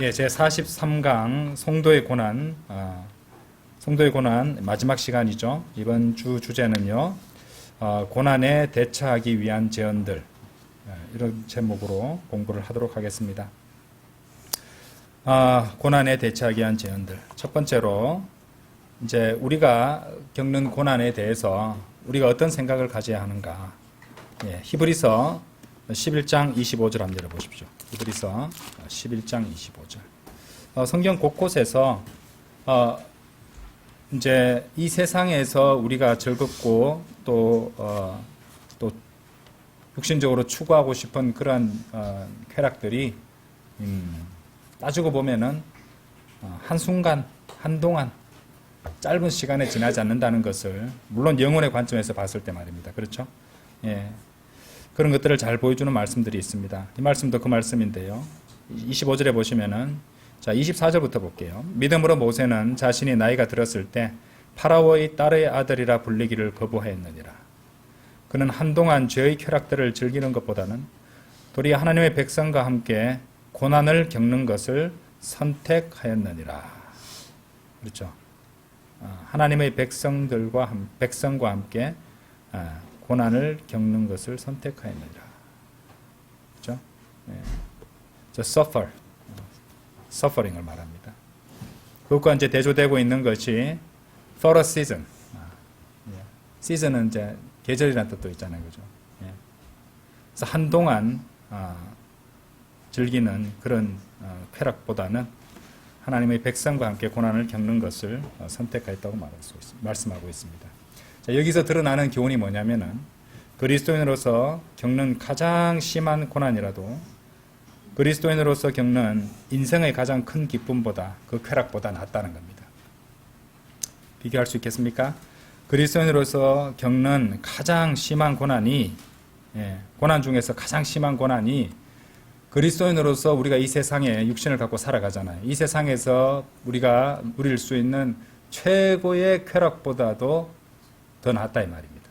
예, 제 43강 송도의 고난, 송도의 고난 마지막 시간이죠. 이번 주 주제는요, 고난에 대처하기 위한 제언들, 이런 제목으로 공부를 하도록 하겠습니다. 고난에 대처하기 위한 제언들. 첫 번째로, 이제 우리가 겪는 고난에 대해서 우리가 어떤 생각을 가져야 하는가. 예, 히브리서 11장 25절 한번 열어보십시오. 히브리서 11장 25절. 성경 곳곳에서 이제 이 세상에서 우리가 즐겁고 또 육신적으로 추구하고 싶은 그런 쾌락들이 따지고 보면은 한순간, 한동안 짧은 시간에 지나지 않는다는 것을, 물론 영혼의 관점에서 봤을 때 말입니다. 그렇죠? 예. 그런 것들을 잘 보여주는 말씀들이 있습니다. 이 말씀도 그 말씀인데요. 25절에 보시면은, 자, 24절부터 볼게요. 믿음으로 모세는 자신이 나이가 들었을 때 파라오의 딸의 아들이라 불리기를 거부하였느니라. 그는 한동안 죄의 쾌락들을 즐기는 것보다는 도리어 하나님의 백성과 함께 고난을 겪는 것을 선택하였느니라. 그렇죠? 하나님의 백성과 함께 고난을 겪는 것을 선택하였느니라. 그렇죠? 네. suffering을 말합니다. 그것과 이제 대조되고 있는 것이 for a season. season은 이제 계절이라는 뜻도 있잖아요, 그죠? 예. 그래서 한동안 즐기는 그런 쾌락보다는 하나님의 백성과 함께 고난을 겪는 것을 선택하였다고 말씀하고 있습니다. 자, 여기서 드러나는 교훈이 뭐냐면은 그리스도인으로서 겪는 가장 심한 고난이라도 그리스도인으로서 겪는 인생의 가장 큰 기쁨보다 그 쾌락보다 낫다는 겁니다. 비교할 수 있겠습니까? 그리스도인으로서 겪는 가장 심한 고난이, 고난 중에서 가장 심한 고난이 그리스도인으로서 우리가 이 세상에 육신을 갖고 살아가잖아요. 이 세상에서 우리가 누릴 수 있는 최고의 쾌락보다도 더 낫다 이 말입니다.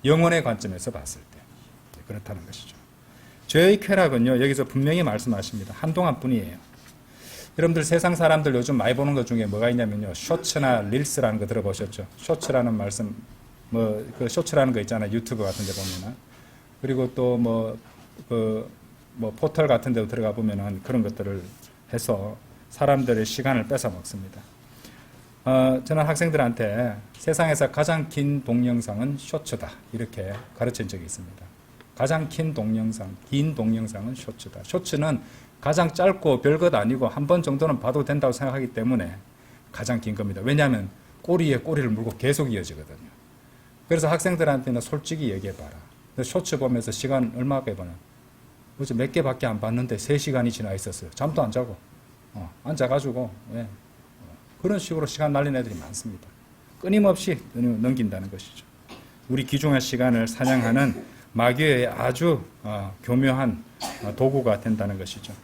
영혼의 관점에서 봤을 때 그렇다는 것이죠. 죄의 쾌락은요, 여기서 분명히 말씀하십니다. 한동안 뿐이에요. 여러분들 세상 사람들 요즘 많이 보는 것 중에 뭐가 있냐면요, 쇼츠나 릴스라는 거 들어보셨죠? 쇼츠라는 말씀, 그 쇼츠라는 거 있잖아요, 유튜브 같은 데 보면은. 그리고 또 포털 같은 데 들어가 보면은 그런 것들을 해서 사람들의 시간을 뺏어 먹습니다. 저는 학생들한테 세상에서 가장 긴 동영상은 쇼츠다, 이렇게 가르친 적이 있습니다. 가장 긴 동영상은 쇼츠다. 쇼츠는 가장 짧고 별것 아니고 한 번 정도는 봐도 된다고 생각하기 때문에 가장 긴 겁니다. 왜냐하면 꼬리에 꼬리를 물고 계속 이어지거든요. 그래서 학생들한테는 솔직히 얘기해봐라. 쇼츠 보면서 시간 얼마 빼보나? 어제 몇 개밖에 안 봤는데 3시간이 지나 있었어요. 잠도 안 자고 앉아가지고 그런 식으로 시간 날리는 애들이 많습니다. 끊임없이 넘긴다는 것이죠. 우리 귀중한 시간을 사냥하는 마귀의 아주 교묘한 도구가 된다는 것이죠.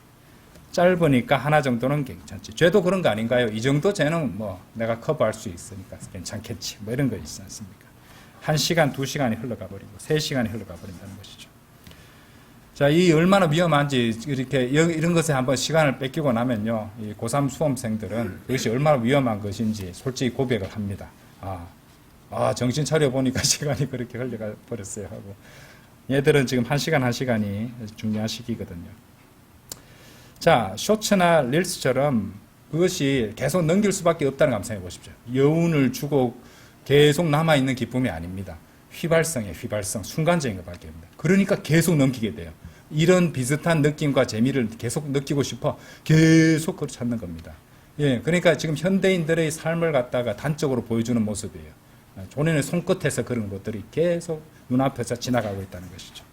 짧으니까 하나 정도는 괜찮지. 죄도 그런 거 아닌가요? 이 정도 죄는 내가 커버할 수 있으니까 괜찮겠지. 이런 거 있지 않습니까? 1시간, 2시간이 흘러가 버리고 3시간이 흘러가 버린다는 것이죠. 자, 이 얼마나 위험한지 이렇게 이런 것에 한번 시간을 뺏기고 나면요, 이 고3 수험생들은 그것이 얼마나 위험한 것인지 솔직히 고백을 합니다. 정신 차려 보니까 시간이 그렇게 흘러가 버렸어요 하고. 얘들은 지금 1시간이 중요한 시기거든요. 자, 쇼츠나 릴스처럼 그것이 계속 넘길 수밖에 없다는 거 한번 생각해 보십시오. 여운을 주고 계속 남아있는 기쁨이 아닙니다. 휘발성이에요, 휘발성. 순간적인 것밖에 없습니다. 그러니까 계속 넘기게 돼요. 이런 비슷한 느낌과 재미를 계속 느끼고 싶어 계속 그걸 찾는 겁니다. 예, 그러니까 지금 현대인들의 삶을 갖다가 단적으로 보여주는 모습이에요. 본인의 손끝에서 그런 것들이 계속 눈앞에서 지나가고 있다는 것이죠.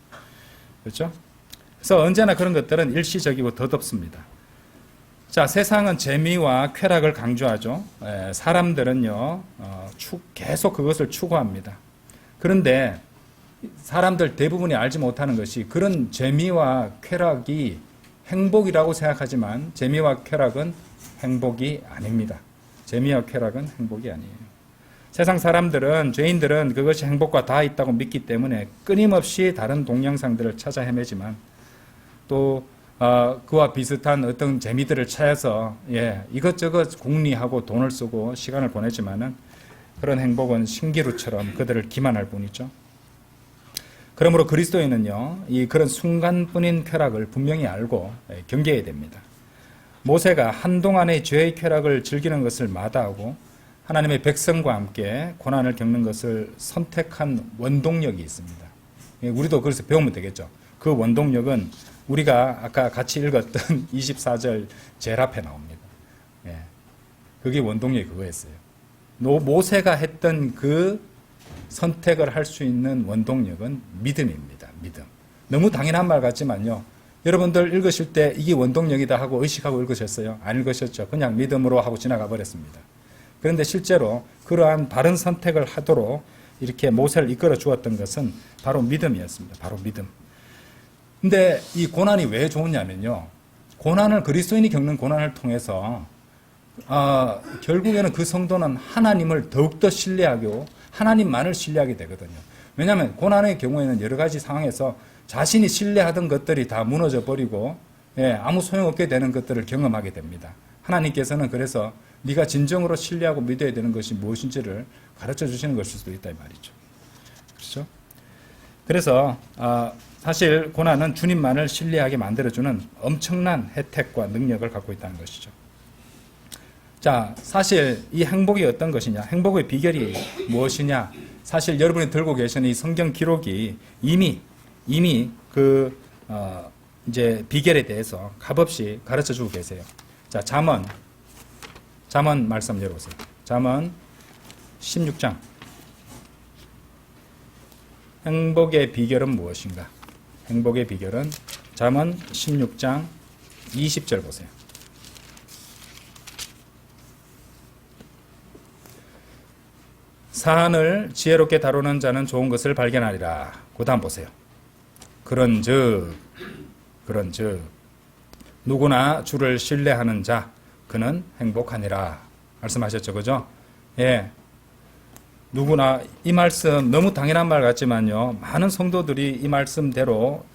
그렇죠? 그래서 언제나 그런 것들은 일시적이고 덧없습니다. 자, 세상은 재미와 쾌락을 강조하죠. 사람들은요, 계속 그것을 추구합니다. 그런데 사람들 대부분이 알지 못하는 것이 그런 재미와 쾌락이 행복이라고 생각하지만 재미와 쾌락은 행복이 아닙니다. 재미와 쾌락은 행복이 아니에요. 세상 사람들은, 죄인들은 그것이 행복과 다 있다고 믿기 때문에 끊임없이 다른 동영상들을 찾아 헤매지만 또 그와 비슷한 어떤 재미들을 찾아서 이것저것 궁리하고 돈을 쓰고 시간을 보내지만은 그런 행복은 신기루처럼 그들을 기만할 뿐이죠. 그러므로 그리스도인은요, 이 그런 순간뿐인 쾌락을 분명히 알고 경계해야 됩니다. 모세가 한동안의 죄의 쾌락을 즐기는 것을 마다하고 하나님의 백성과 함께 고난을 겪는 것을 선택한 원동력이 있습니다. 우리도 그래서 배우면 되겠죠. 그 원동력은 우리가 아까 같이 읽었던 24절 제일 앞에 나옵니다. 그게 원동력이 그거였어요. 모세가 했던 그 선택을 할 수 있는 원동력은 믿음입니다. 믿음. 너무 당연한 말 같지만요. 여러분들 읽으실 때 이게 원동력이다 하고 의식하고 읽으셨어요? 안 읽으셨죠? 그냥 믿음으로 하고 지나가 버렸습니다. 그런데 실제로 그러한 바른 선택을 하도록 이렇게 모세를 이끌어 주었던 것은 바로 믿음이었습니다. 바로 믿음. 근데 이 고난이 왜 좋으냐면요. 그리스도인이 겪는 고난을 통해서 결국에는 그 성도는 하나님을 더욱더 신뢰하고 하나님만을 신뢰하게 되거든요. 왜냐하면 고난의 경우에는 여러 가지 상황에서 자신이 신뢰하던 것들이 다 무너져 버리고 아무 소용없게 되는 것들을 경험하게 됩니다. 하나님께서는 그래서 네가 진정으로 신뢰하고 믿어야 되는 것이 무엇인지를 가르쳐 주시는 것일 수도 있다 이 말이죠. 그렇죠? 그래서 사실 고난은 주님만을 신뢰하게 만들어주는 엄청난 혜택과 능력을 갖고 있다는 것이죠. 자, 사실 이 행복이 어떤 것이냐, 행복의 비결이 무엇이냐, 사실 여러분이 들고 계시는 이 성경 기록이 이미 이제 비결에 대해서 값없이 가르쳐 주고 계세요. 자, 잠언 말씀 열어보세요. 잠언 16장. 행복의 비결은 무엇인가? 행복의 비결은 잠언 16장 20절 보세요. 사안을 지혜롭게 다루는 자는 좋은 것을 발견하리라. 그 다음 보세요. 그런즉 누구나 주를 신뢰하는 자 그는 행복하니라. 말씀하셨죠, 그죠? 누구나 이 말씀 너무 당연한 말 같지만요, 많은 성도들이 이 말씀대로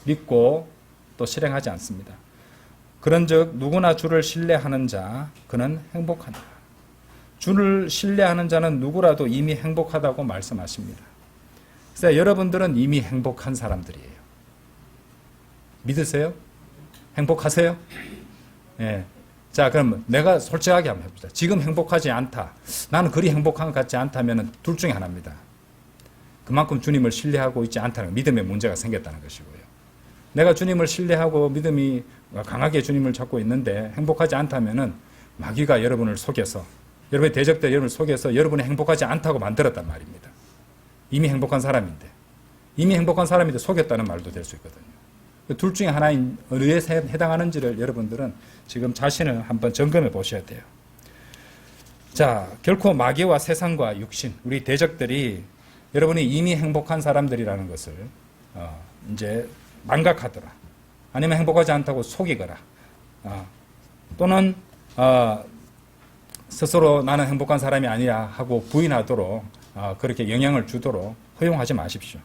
믿고 또 실행하지 않습니다. 그런즉 누구나 주를 신뢰하는 자 그는 행복하니라. 주를 신뢰하는 자는 누구라도 이미 행복하다고 말씀하십니다. 그래서 여러분들은 이미 행복한 사람들이에요. 믿으세요? 행복하세요? 자, 그럼 내가 솔직하게 한번 해보자. 지금 행복하지 않다. 나는 그리 행복한 것 같지 않다면 둘 중에 하나입니다. 그만큼 주님을 신뢰하고 있지 않다는 믿음의 문제가 생겼다는 것이고요. 내가 주님을 신뢰하고 믿음이 강하게 주님을 찾고 있는데 행복하지 않다면은 마귀가 여러분을 속여서 여러분의 대적들 여러분을 속여서 여러분이 행복하지 않다고 만들었단 말입니다. 이미 행복한 사람인데 속였다는 말도 될 수 있거든요. 둘 중에 하나인 어느에 해당하는지를 여러분들은 지금 자신을 한번 점검해 보셔야 돼요. 자, 결코 마귀와 세상과 육신, 우리 대적들이 여러분이 이미 행복한 사람들이라는 것을 이제 망각하더라, 아니면 행복하지 않다고 속이거라, 또는 스스로 나는 행복한 사람이 아니야 하고 부인하도록 그렇게 영향을 주도록 허용하지 마십시오.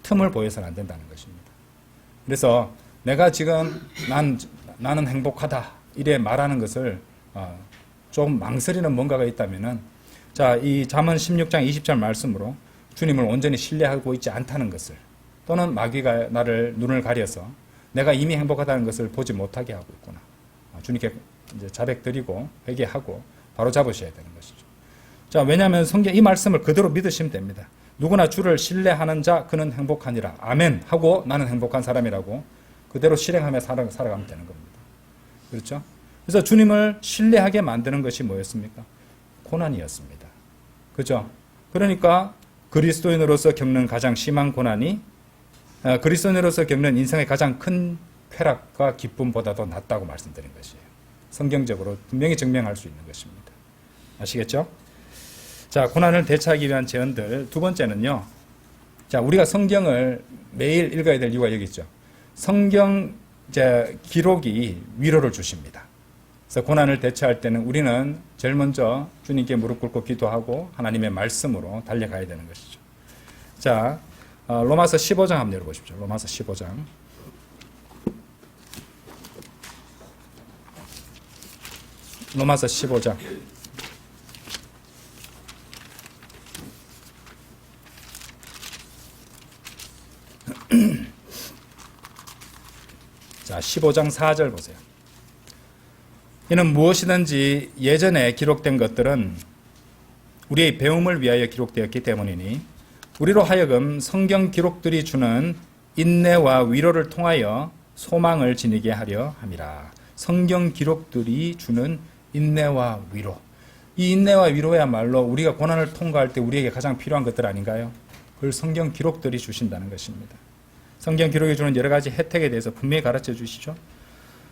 틈을 보여서는 안 된다는 것입니다. 그래서 내가 지금 나는 행복하다 이래 말하는 것을 좀 망설이는 뭔가가 있다면은, 자, 이 잠언 16장 20절 말씀으로 주님을 온전히 신뢰하고 있지 않다는 것을, 또는 마귀가 나를 눈을 가려서 내가 이미 행복하다는 것을 보지 못하게 하고 있구나, 주님께 이제 자백드리고 회개하고 바로 잡으셔야 되는 것이죠. 자, 왜냐하면 성경 이 말씀을 그대로 믿으시면 됩니다. 누구나 주를 신뢰하는 자 그는 행복하니라. 아멘 하고 나는 행복한 사람이라고 그대로 실행하며 살아가면 되는 겁니다. 그렇죠? 그래서 주님을 신뢰하게 만드는 것이 뭐였습니까? 고난이었습니다. 그죠? 그러니까 그리스도인으로서 겪는 가장 심한 고난이 그리스도인으로서 겪는 인생의 가장 큰 쾌락과 기쁨보다도 낫다고 말씀드린 것이에요. 성경적으로 분명히 증명할 수 있는 것입니다. 아시겠죠? 자, 고난을 대처하기 위한 제언들. 두 번째는요. 자, 우리가 성경을 매일 읽어야 될 이유가 여기 있죠. 성경 기록이 위로를 주십니다. 그래서 고난을 대처할 때는 우리는 제일 먼저 주님께 무릎 꿇고 기도하고 하나님의 말씀으로 달려가야 되는 것이죠. 자, 로마서 15장 한번 열어보십시오. 로마서 15장. 로마서 15장. 자, 15장 4절 보세요. 이는 무엇이든지 예전에 기록된 것들은 우리의 배움을 위하여 기록되었기 때문이니 우리로 하여금 성경 기록들이 주는 인내와 위로를 통하여 소망을 지니게 하려 함이라. 성경 기록들이 주는 인내와 위로. 이 인내와 위로야말로 우리가 고난을 통과할 때 우리에게 가장 필요한 것들 아닌가요? 그걸 성경 기록들이 주신다는 것입니다. 성경 기록이 주는 여러 가지 혜택에 대해서 분명히 가르쳐 주시죠.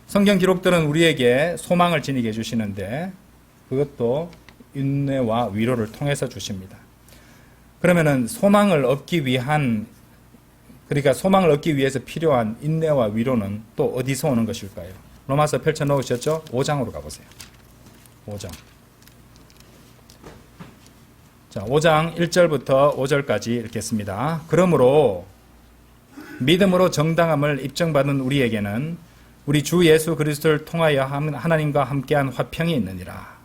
성경 기록들은 우리에게 소망을 지니게 해주시는데 그것도 인내와 위로를 통해서 주십니다. 그러면은 소망을 얻기 위해서 필요한 인내와 위로는 또 어디서 오는 것일까요? 로마서 펼쳐 놓으셨죠? 5장으로 가보세요. 5장. 자, 5장 1절부터 5절까지 읽겠습니다. 그러므로 믿음으로 정당함을 입증받은 우리에게는 우리 주 예수 그리스도를 통하여 하나님과 함께한 화평이 있느니라.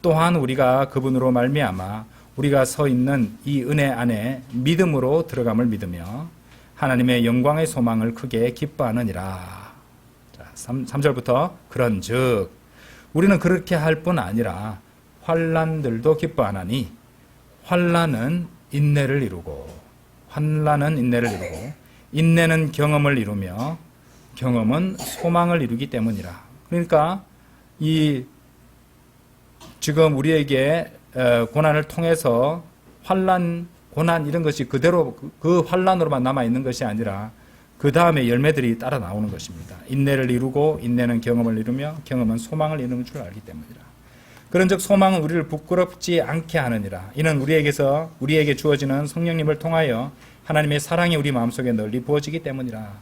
또한 우리가 그분으로 말미암아 우리가 서 있는 이 은혜 안에 믿음으로 들어감을 믿으며 하나님의 영광의 소망을 크게 기뻐하느니라. 자, 3절부터 그런즉 우리는 그렇게 할 뿐 아니라 환난들도 기뻐하나니 환난은 인내를 이루고 인내는 경험을 이루며 경험은 소망을 이루기 때문이라. 그러니까 지금 우리에게 고난을 통해서 고난 이런 것이 그대로 그 환난으로만 남아 있는 것이 아니라 그 다음에 열매들이 따라 나오는 것입니다. 인내를 이루고 인내는 경험을 이루며 경험은 소망을 이루는 줄 알기 때문이라. 그런즉 소망은 우리를 부끄럽지 않게 하느니라. 이는 우리에게 주어지는 성령님을 통하여 하나님의 사랑이 우리 마음속에 널리 부어지기 때문이라.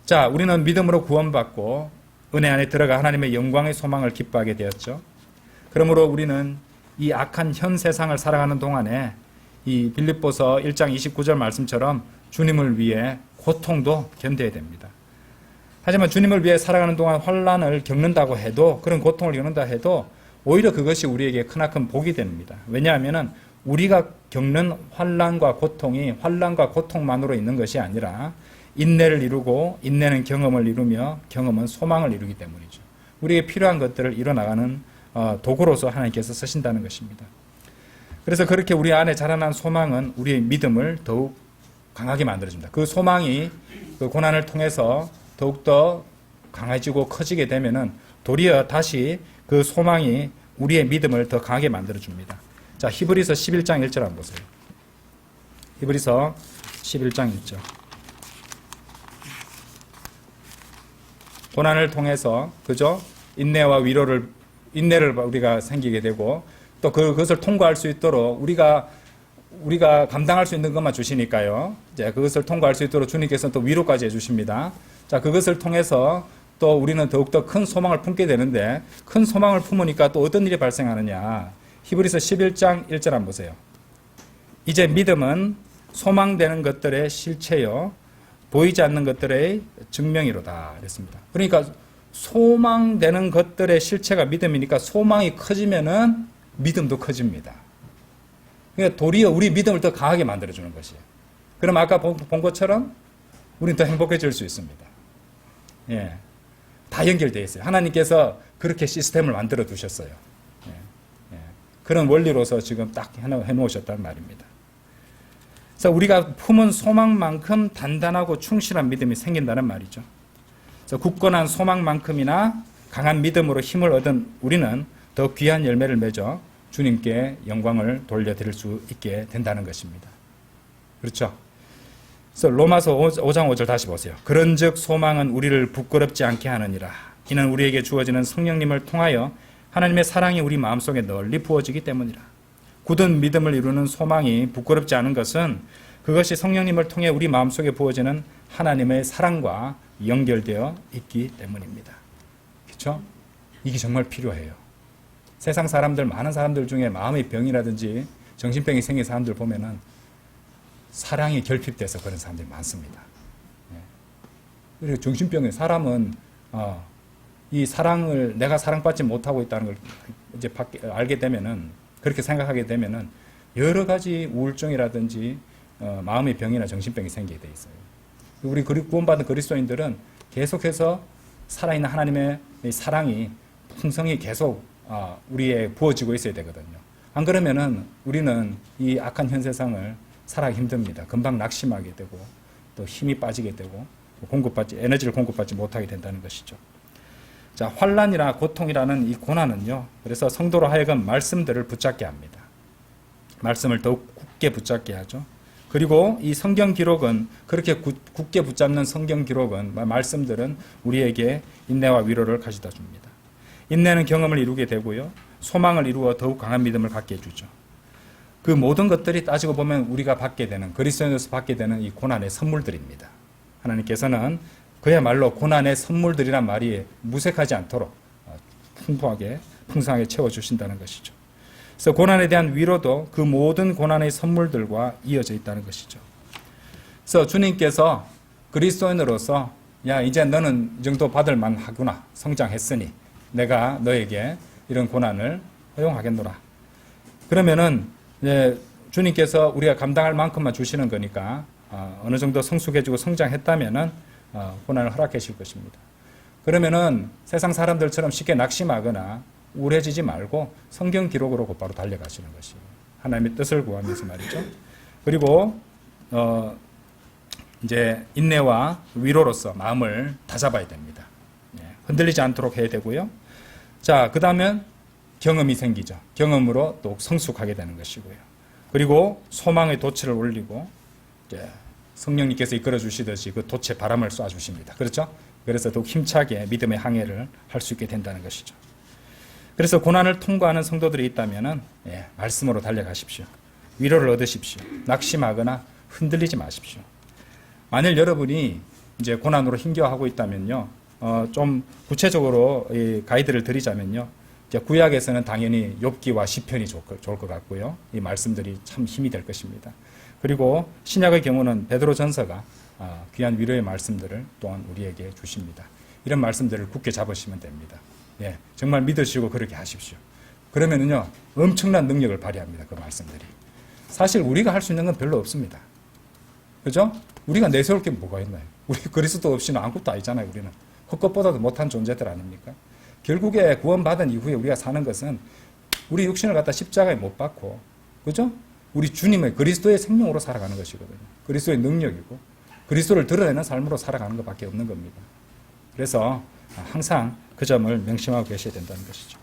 자, 우리는 믿음으로 구원받고 은혜 안에 들어가 하나님의 영광의 소망을 기뻐하게 되었죠. 그러므로 우리는 이 악한 현 세상을 살아가는 동안에 이 빌립보서 1장 29절 말씀처럼 주님을 위해 고통도 견뎌야 됩니다. 하지만 주님을 위해 살아가는 동안 환난을 겪는다고 해도, 그런 고통을 겪는다 해도 오히려 그것이 우리에게 크나큰 복이 됩니다. 왜냐하면 우리가 겪는 환난과 고통이 환난과 고통만으로 있는 것이 아니라 인내를 이루고 인내는 경험을 이루며 경험은 소망을 이루기 때문이죠. 우리에게 필요한 것들을 이뤄나가는 도구로서 하나님께서 쓰신다는 것입니다. 그래서 그렇게 우리 안에 자라난 소망은 우리의 믿음을 더욱 강하게 만들어줍니다. 그 소망이 그 고난을 통해서 더욱더 강해지고 커지게 되면은 도리어 다시 그 소망이 우리의 믿음을 더 강하게 만들어줍니다. 자, 히브리서 11장 1절 한번 보세요. 히브리서 11장 1절. 고난을 통해서, 그죠? 인내와 위로를, 인내를 우리가 생기게 되고, 또 그것을 통과할 수 있도록 우리가 감당할 수 있는 것만 주시니까요. 이제 그것을 통과할 수 있도록 주님께서는 또 위로까지 해주십니다. 자, 그것을 통해서 또 우리는 더욱더 큰 소망을 품게 되는데, 큰 소망을 품으니까 또 어떤 일이 발생하느냐. 히브리서 11장 1절 한번 보세요. 이제 믿음은 소망되는 것들의 실체요, 보이지 않는 것들의 증명이로다. 그랬습니다. 그러니까 소망되는 것들의 실체가 믿음이니까 소망이 커지면은 믿음도 커집니다. 그러니까 도리어 우리 믿음을 더 강하게 만들어주는 것이에요. 그럼 아까 본 것처럼 우리는 더 행복해질 수 있습니다. 예. 다 연결되어 있어요. 하나님께서 그렇게 시스템을 만들어 두셨어요. 예. 예. 그런 원리로서 지금 딱 해놓으셨단 말입니다. 그래서 우리가 품은 소망만큼 단단하고 충실한 믿음이 생긴다는 말이죠. 그래서 굳건한 소망만큼이나 강한 믿음으로 힘을 얻은 우리는 더 귀한 열매를 맺어 주님께 영광을 돌려드릴 수 있게 된다는 것입니다. 그렇죠? 그래서 로마서 5장 5절 다시 보세요. 그런즉 소망은 우리를 부끄럽지 않게 하느니라. 이는 우리에게 주어지는 성령님을 통하여 하나님의 사랑이 우리 마음속에 널리 부어지기 때문이라. 굳은 믿음을 이루는 소망이 부끄럽지 않은 것은 그것이 성령님을 통해 우리 마음속에 부어지는 하나님의 사랑과 연결되어 있기 때문입니다. 그렇죠? 이게 정말 필요해요. 세상 사람들, 많은 사람들 중에 마음의 병이라든지 정신병이 생긴 사람들 보면은 사랑이 결핍돼서 그런 사람들이 많습니다. 그리고 정신병에 사람은 이 사랑을 내가 사랑받지 못하고 있다는 걸 이제 알게 되면은, 그렇게 생각하게 되면은 여러 가지 우울증이라든지 마음의 병이나 정신병이 생기게 돼 있어요. 우리 구원받은 그리스도인들은 계속해서 살아있는 하나님의 사랑이 풍성히 계속 우리에 부어지고 있어야 되거든요. 안 그러면은 우리는 이 악한 현 세상을 살아가기 힘듭니다. 금방 낙심하게 되고 또 힘이 빠지게 되고 에너지를 공급받지 못하게 된다는 것이죠. 자, 환난이나 고통이라는 이 고난은요, 그래서 성도로 하여금 말씀들을 붙잡게 합니다. 말씀을 더욱 굳게 붙잡게 하죠. 그리고 이 성경 기록은, 그렇게 굳게 붙잡는 성경 기록은, 말씀들은 우리에게 인내와 위로를 가져다 줍니다. 인내는 경험을 이루게 되고요, 소망을 이루어 더욱 강한 믿음을 갖게 해주죠. 그 모든 것들이 따지고 보면 우리가 받게 되는, 그리스도인으로서 받게 되는 이 고난의 선물들입니다. 하나님께서는 그야말로 고난의 선물들이란 말이 무색하지 않도록 풍성하게 채워주신다는 것이죠. 그래서 고난에 대한 위로도 그 모든 고난의 선물들과 이어져 있다는 것이죠. 그래서 주님께서 그리스도인으로서 야, 이제 너는 이 정도 받을 만하구나, 성장했으니 내가 너에게 이런 고난을 허용하겠노라. 그러면은 이제 주님께서 우리가 감당할 만큼만 주시는 거니까 어느 정도 성숙해지고 성장했다면은 고난을 허락해 주실 것입니다. 그러면은 세상 사람들처럼 쉽게 낙심하거나 우울해지지 말고 성경 기록으로 곧바로 달려가시는 것이에요. 하나님의 뜻을 구하면서 말이죠. 그리고 이제 인내와 위로로서 마음을 다잡아야 됩니다. 흔들리지 않도록 해야 되고요. 자, 그 다음엔 경험이 생기죠. 경험으로 또 성숙하게 되는 것이고요. 그리고 소망의 돛을 올리고 이제 성령님께서 이끌어 주시듯이 그 돛에 바람을 쏴 주십니다. 그렇죠? 그래서 더욱 힘차게 믿음의 항해를 할 수 있게 된다는 것이죠. 그래서 고난을 통과하는 성도들이 있다면은 말씀으로 달려가십시오. 위로를 얻으십시오. 낙심하거나 흔들리지 마십시오. 만일 여러분이 이제 고난으로 힘겨워하고 있다면요, 좀 구체적으로 이 가이드를 드리자면요, 이제 구약에서는 당연히 욥기와 시편이 좋을 것 같고요, 이 말씀들이 참 힘이 될 것입니다. 그리고 신약의 경우는 베드로전서가 귀한 위로의 말씀들을 또한 우리에게 주십니다. 이런 말씀들을 굳게 잡으시면 됩니다. 정말 믿으시고 그렇게 하십시오. 그러면은요, 엄청난 능력을 발휘합니다. 그 말씀들이. 사실 우리가 할 수 있는 건 별로 없습니다. 그죠? 우리가 내세울 게 뭐가 있나요? 우리 그리스도 없이는 아무것도 아니잖아요. 우리는 헛것보다도 못한 존재들 아닙니까? 결국에 구원받은 이후에 우리가 사는 것은 우리 육신을 갖다 십자가에 못 박고, 그죠? 우리 주님의 그리스도의 생명으로 살아가는 것이거든요. 그리스도의 능력이고 그리스도를 드러내는 삶으로 살아가는 것밖에 없는 겁니다. 그래서 항상 그 점을 명심하고 계셔야 된다는 것이죠.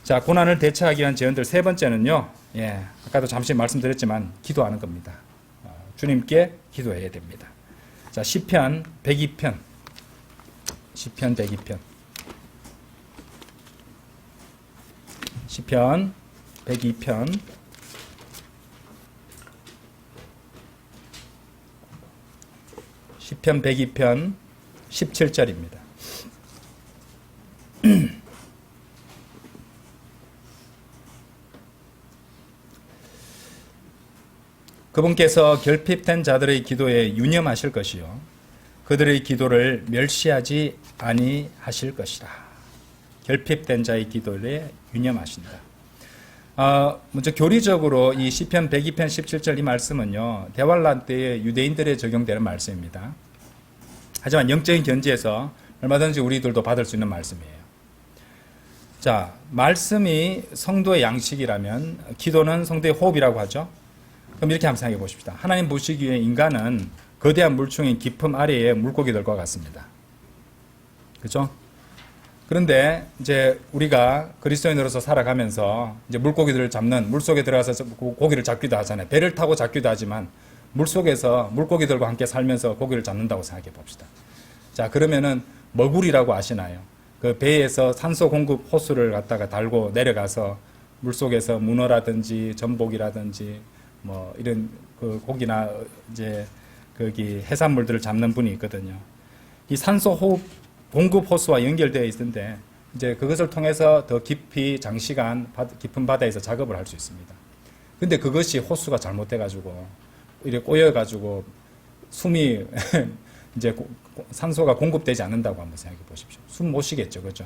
자, 고난을 대처하기 위한 제언들 세 번째는요, 아까도 잠시 말씀드렸지만 기도하는 겁니다. 주님께 기도해야 됩니다. 자, 시편 102편. 시편 102편. 시편 102편. 시편 102편 17절입니다. 그분께서 결핍된 자들의 기도에 유념하실 것이요 그들의 기도를 멸시하지 아니하실 것이라. 결핍된 자의 기도에 유념하신다. 먼저 교리적으로 이 시편 102편 17절 이 말씀은요, 대환란 때의 유대인들에 적용되는 말씀입니다. 하지만 영적인 견지에서 얼마든지 우리들도 받을 수 있는 말씀이에요. 자, 말씀이 성도의 양식이라면 기도는 성도의 호흡이라고 하죠. 그럼 이렇게 한번 생각해 보십시다. 하나님 보시기에 인간은 거대한 물총인 깊음 아래의 물고기들과 같습니다. 그렇죠? 그런데 이제 우리가 그리스도인으로서 살아가면서 이제 물고기들을 잡는, 물속에 들어가서 고기를 잡기도 하잖아요. 배를 타고 잡기도 하지만 물속에서 물고기들과 함께 살면서 고기를 잡는다고 생각해 봅시다. 자, 그러면은 머굴이라고 아시나요? 그 배에서 산소 공급 호스를 갖다가 달고 내려가서 물속에서 문어라든지 전복이라든지 뭐 이런 그 고기나 이제 거기 해산물들을 잡는 분이 있거든요. 이 산소 호흡 공급 호스와 연결되어 있는데 이제 그것을 통해서 더 깊이 장시간 깊은 바다에서 작업을 할 수 있습니다. 근데 그것이 호스가 잘못돼가지고 이렇게 꼬여가지고 숨이 이제 산소가 공급되지 않는다고 한번 생각해 보십시오. 숨 못 쉬겠죠, 그죠?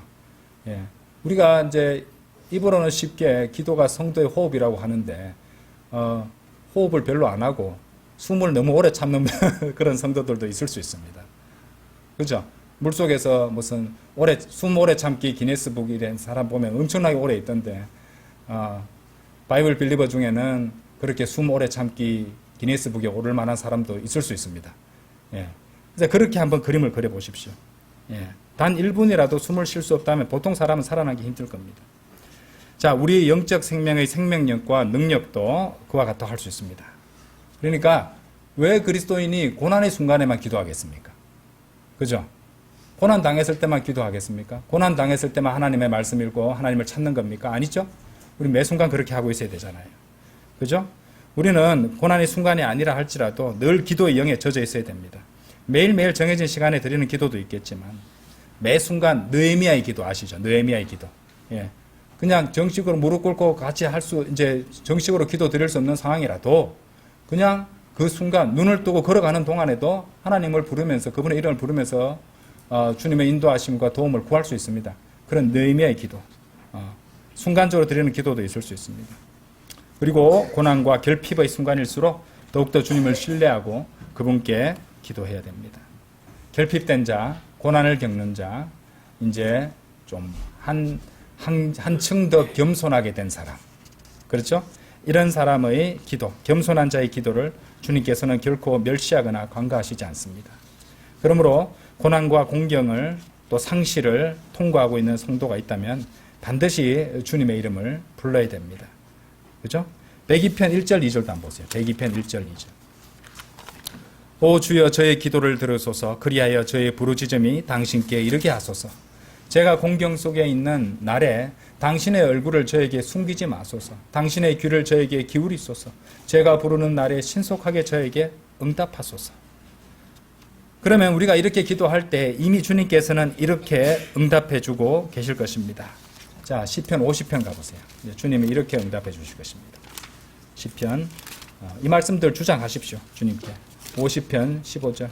예. 우리가 이제 입으로는 쉽게 기도가 성도의 호흡이라고 하는데, 호흡을 별로 안 하고 숨을 너무 오래 참는 그런 성도들도 있을 수 있습니다. 그죠? 물속에서 무슨 숨 오래 참기 기네스북이 된 사람 보면 엄청나게 오래 있던데, 바이블 빌리버 중에는 그렇게 숨 오래 참기 기네스북에 오를 만한 사람도 있을 수 있습니다. 예. 그래서 그렇게 한번 그림을 그려 보십시오. 예. 단 1분이라도 숨을 쉴 수 없다면 보통 사람은 살아나기 힘들 겁니다. 자, 우리 영적 생명의 생명력과 능력도 그와 같다 할 수 있습니다. 그러니까 왜 그리스도인이 고난의 순간에만 기도하겠습니까? 그죠? 고난 당했을 때만 기도하겠습니까? 고난 당했을 때만 하나님의 말씀 읽고 하나님을 찾는 겁니까? 아니죠? 우리 매 순간 그렇게 하고 있어야 되잖아요. 그죠? 우리는 고난의 순간이 아니라 할지라도 늘 기도의 영에 젖어 있어야 됩니다. 매일매일 정해진 시간에 드리는 기도도 있겠지만 매 순간 느헤미야의 기도 아시죠? 느헤미야의 기도. 예. 그냥 정식으로 무릎 꿇고 같이 이제 정식으로 기도 드릴 수 없는 상황이라도 그냥 그 순간 눈을 뜨고 걸어가는 동안에도 하나님을 부르면서 그분의 이름을 부르면서 주님의 인도하심과 도움을 구할 수 있습니다. 그런 느헤미야의 기도. 순간적으로 드리는 기도도 있을 수 있습니다. 그리고 고난과 결핍의 순간일수록 더욱더 주님을 신뢰하고 그분께 기도해야 됩니다. 결핍된 자, 고난을 겪는 자, 이제 좀 한층 더 겸손하게 된 사람. 그렇죠? 이런 사람의 기도, 겸손한 자의 기도를 주님께서는 결코 멸시하거나 간과하시지 않습니다. 그러므로 고난과 공경을 또 상실을 통과하고 있는 성도가 있다면 반드시 주님의 이름을 불러야 됩니다. 그죠? 102편 1절 2절도 한번 보세요. 102편 1절 2절. 오 주여 저의 기도를 들으소서 그리하여 저의 부르짖음이 당신께 이르게 하소서. 제가 공경 속에 있는 날에 당신의 얼굴을 저에게 숨기지 마소서. 당신의 귀를 저에게 기울이소서. 제가 부르는 날에 신속하게 저에게 응답하소서. 그러면 우리가 이렇게 기도할 때 이미 주님께서는 이렇게 응답해 주고 계실 것입니다. 자, 시편 50편 가보세요. 주님이 이렇게 응답해 주실 것입니다. 시편, 이 말씀들 주장하십시오. 주님께. 50편 15절.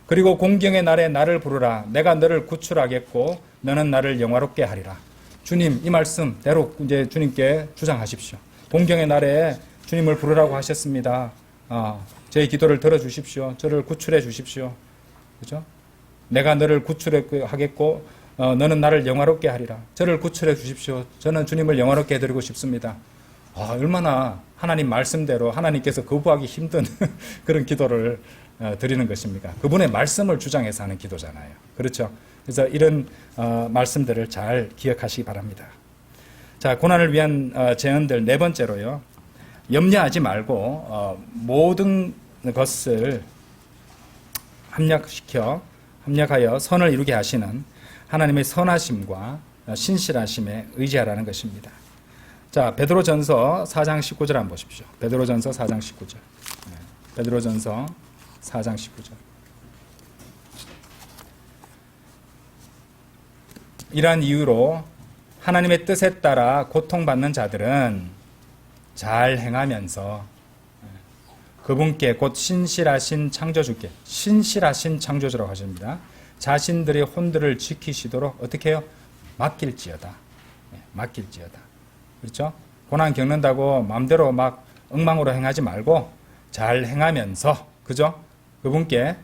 그리고 공경의 날에 나를 부르라. 내가 너를 구출하겠고 너는 나를 영화롭게 하리라. 주님, 이 말씀대로 이제 주님께 주장하십시오. 공경의 날에 주님을 부르라고 하셨습니다. 제 기도를 들어주십시오. 저를 구출해 주십시오. 그죠? 내가 너를 구출하겠고 너는 나를 영화롭게 하리라. 저를 구출해 주십시오. 저는 주님을 영화롭게 해드리고 싶습니다. 얼마나 하나님 말씀대로 하나님께서 거부하기 힘든 그런 기도를 드리는 것입니까? 그분의 말씀을 주장해서 하는 기도잖아요. 그렇죠? 그래서 이런 말씀들을 잘 기억하시기 바랍니다. 자, 고난을 위한 제언들 네 번째로요. 염려하지 말고 모든 것을 합력하여 선을 이루게 하시는 하나님의 선하심과 신실하심에 의지하라는 것입니다. 자, 베드로전서 4장 19절 한번 보십시오. 베드로전서 4장 19절. 베드로전서 4장 19절. 이러한 이유로 하나님의 뜻에 따라 고통받는 자들은 잘 행하면서 그분께 곧 신실하신 창조주께, 신실하신 창조주라고 하십니다. 자신들의 혼들을 지키시도록 어떻게 해요? 맡길지어다. 맡길지어다. 그렇죠? 고난 겪는다고 마음대로 막 엉망으로 행하지 말고 잘 행하면서, 그죠? 그분께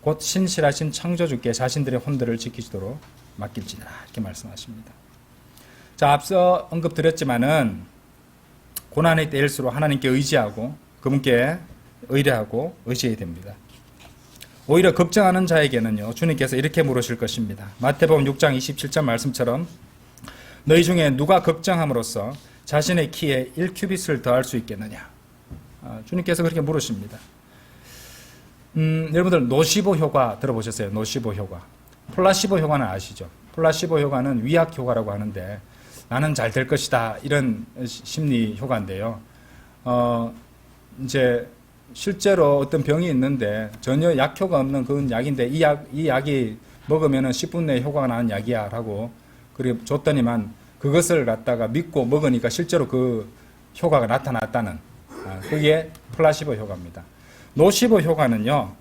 곧 신실하신 창조주께 자신들의 혼들을 지키시도록 맡길지니라. 이렇게 말씀하십니다. 자, 앞서 언급드렸지만은 고난의 때일수록 하나님께 의지하고 그분께 의뢰하고 의지해야 됩니다. 오히려 걱정하는 자에게는요, 주님께서 이렇게 물으실 것입니다. 마태복음 6장 27절 말씀처럼 너희 중에 누가 걱정함으로써 자신의 키에 1큐빗을 더할 수 있겠느냐. 주님께서 그렇게 물으십니다. 여러분들 노시보 효과 들어보셨어요? 노시보 효과. 플라시보 효과는 아시죠? 플라시보 효과는 위약 효과라고 하는데 나는 잘 될 것이다 이런 심리 효과인데요. 이제 실제로 어떤 병이 있는데 전혀 약효가 없는 그런 약인데 이 약이 먹으면 10분 내에 효과가 나는 약이야 라고 그리고 줬더니만 그것을 갖다가 믿고 먹으니까 실제로 그 효과가 나타났다는 그게 플라시보 효과입니다. 노시보 효과는요,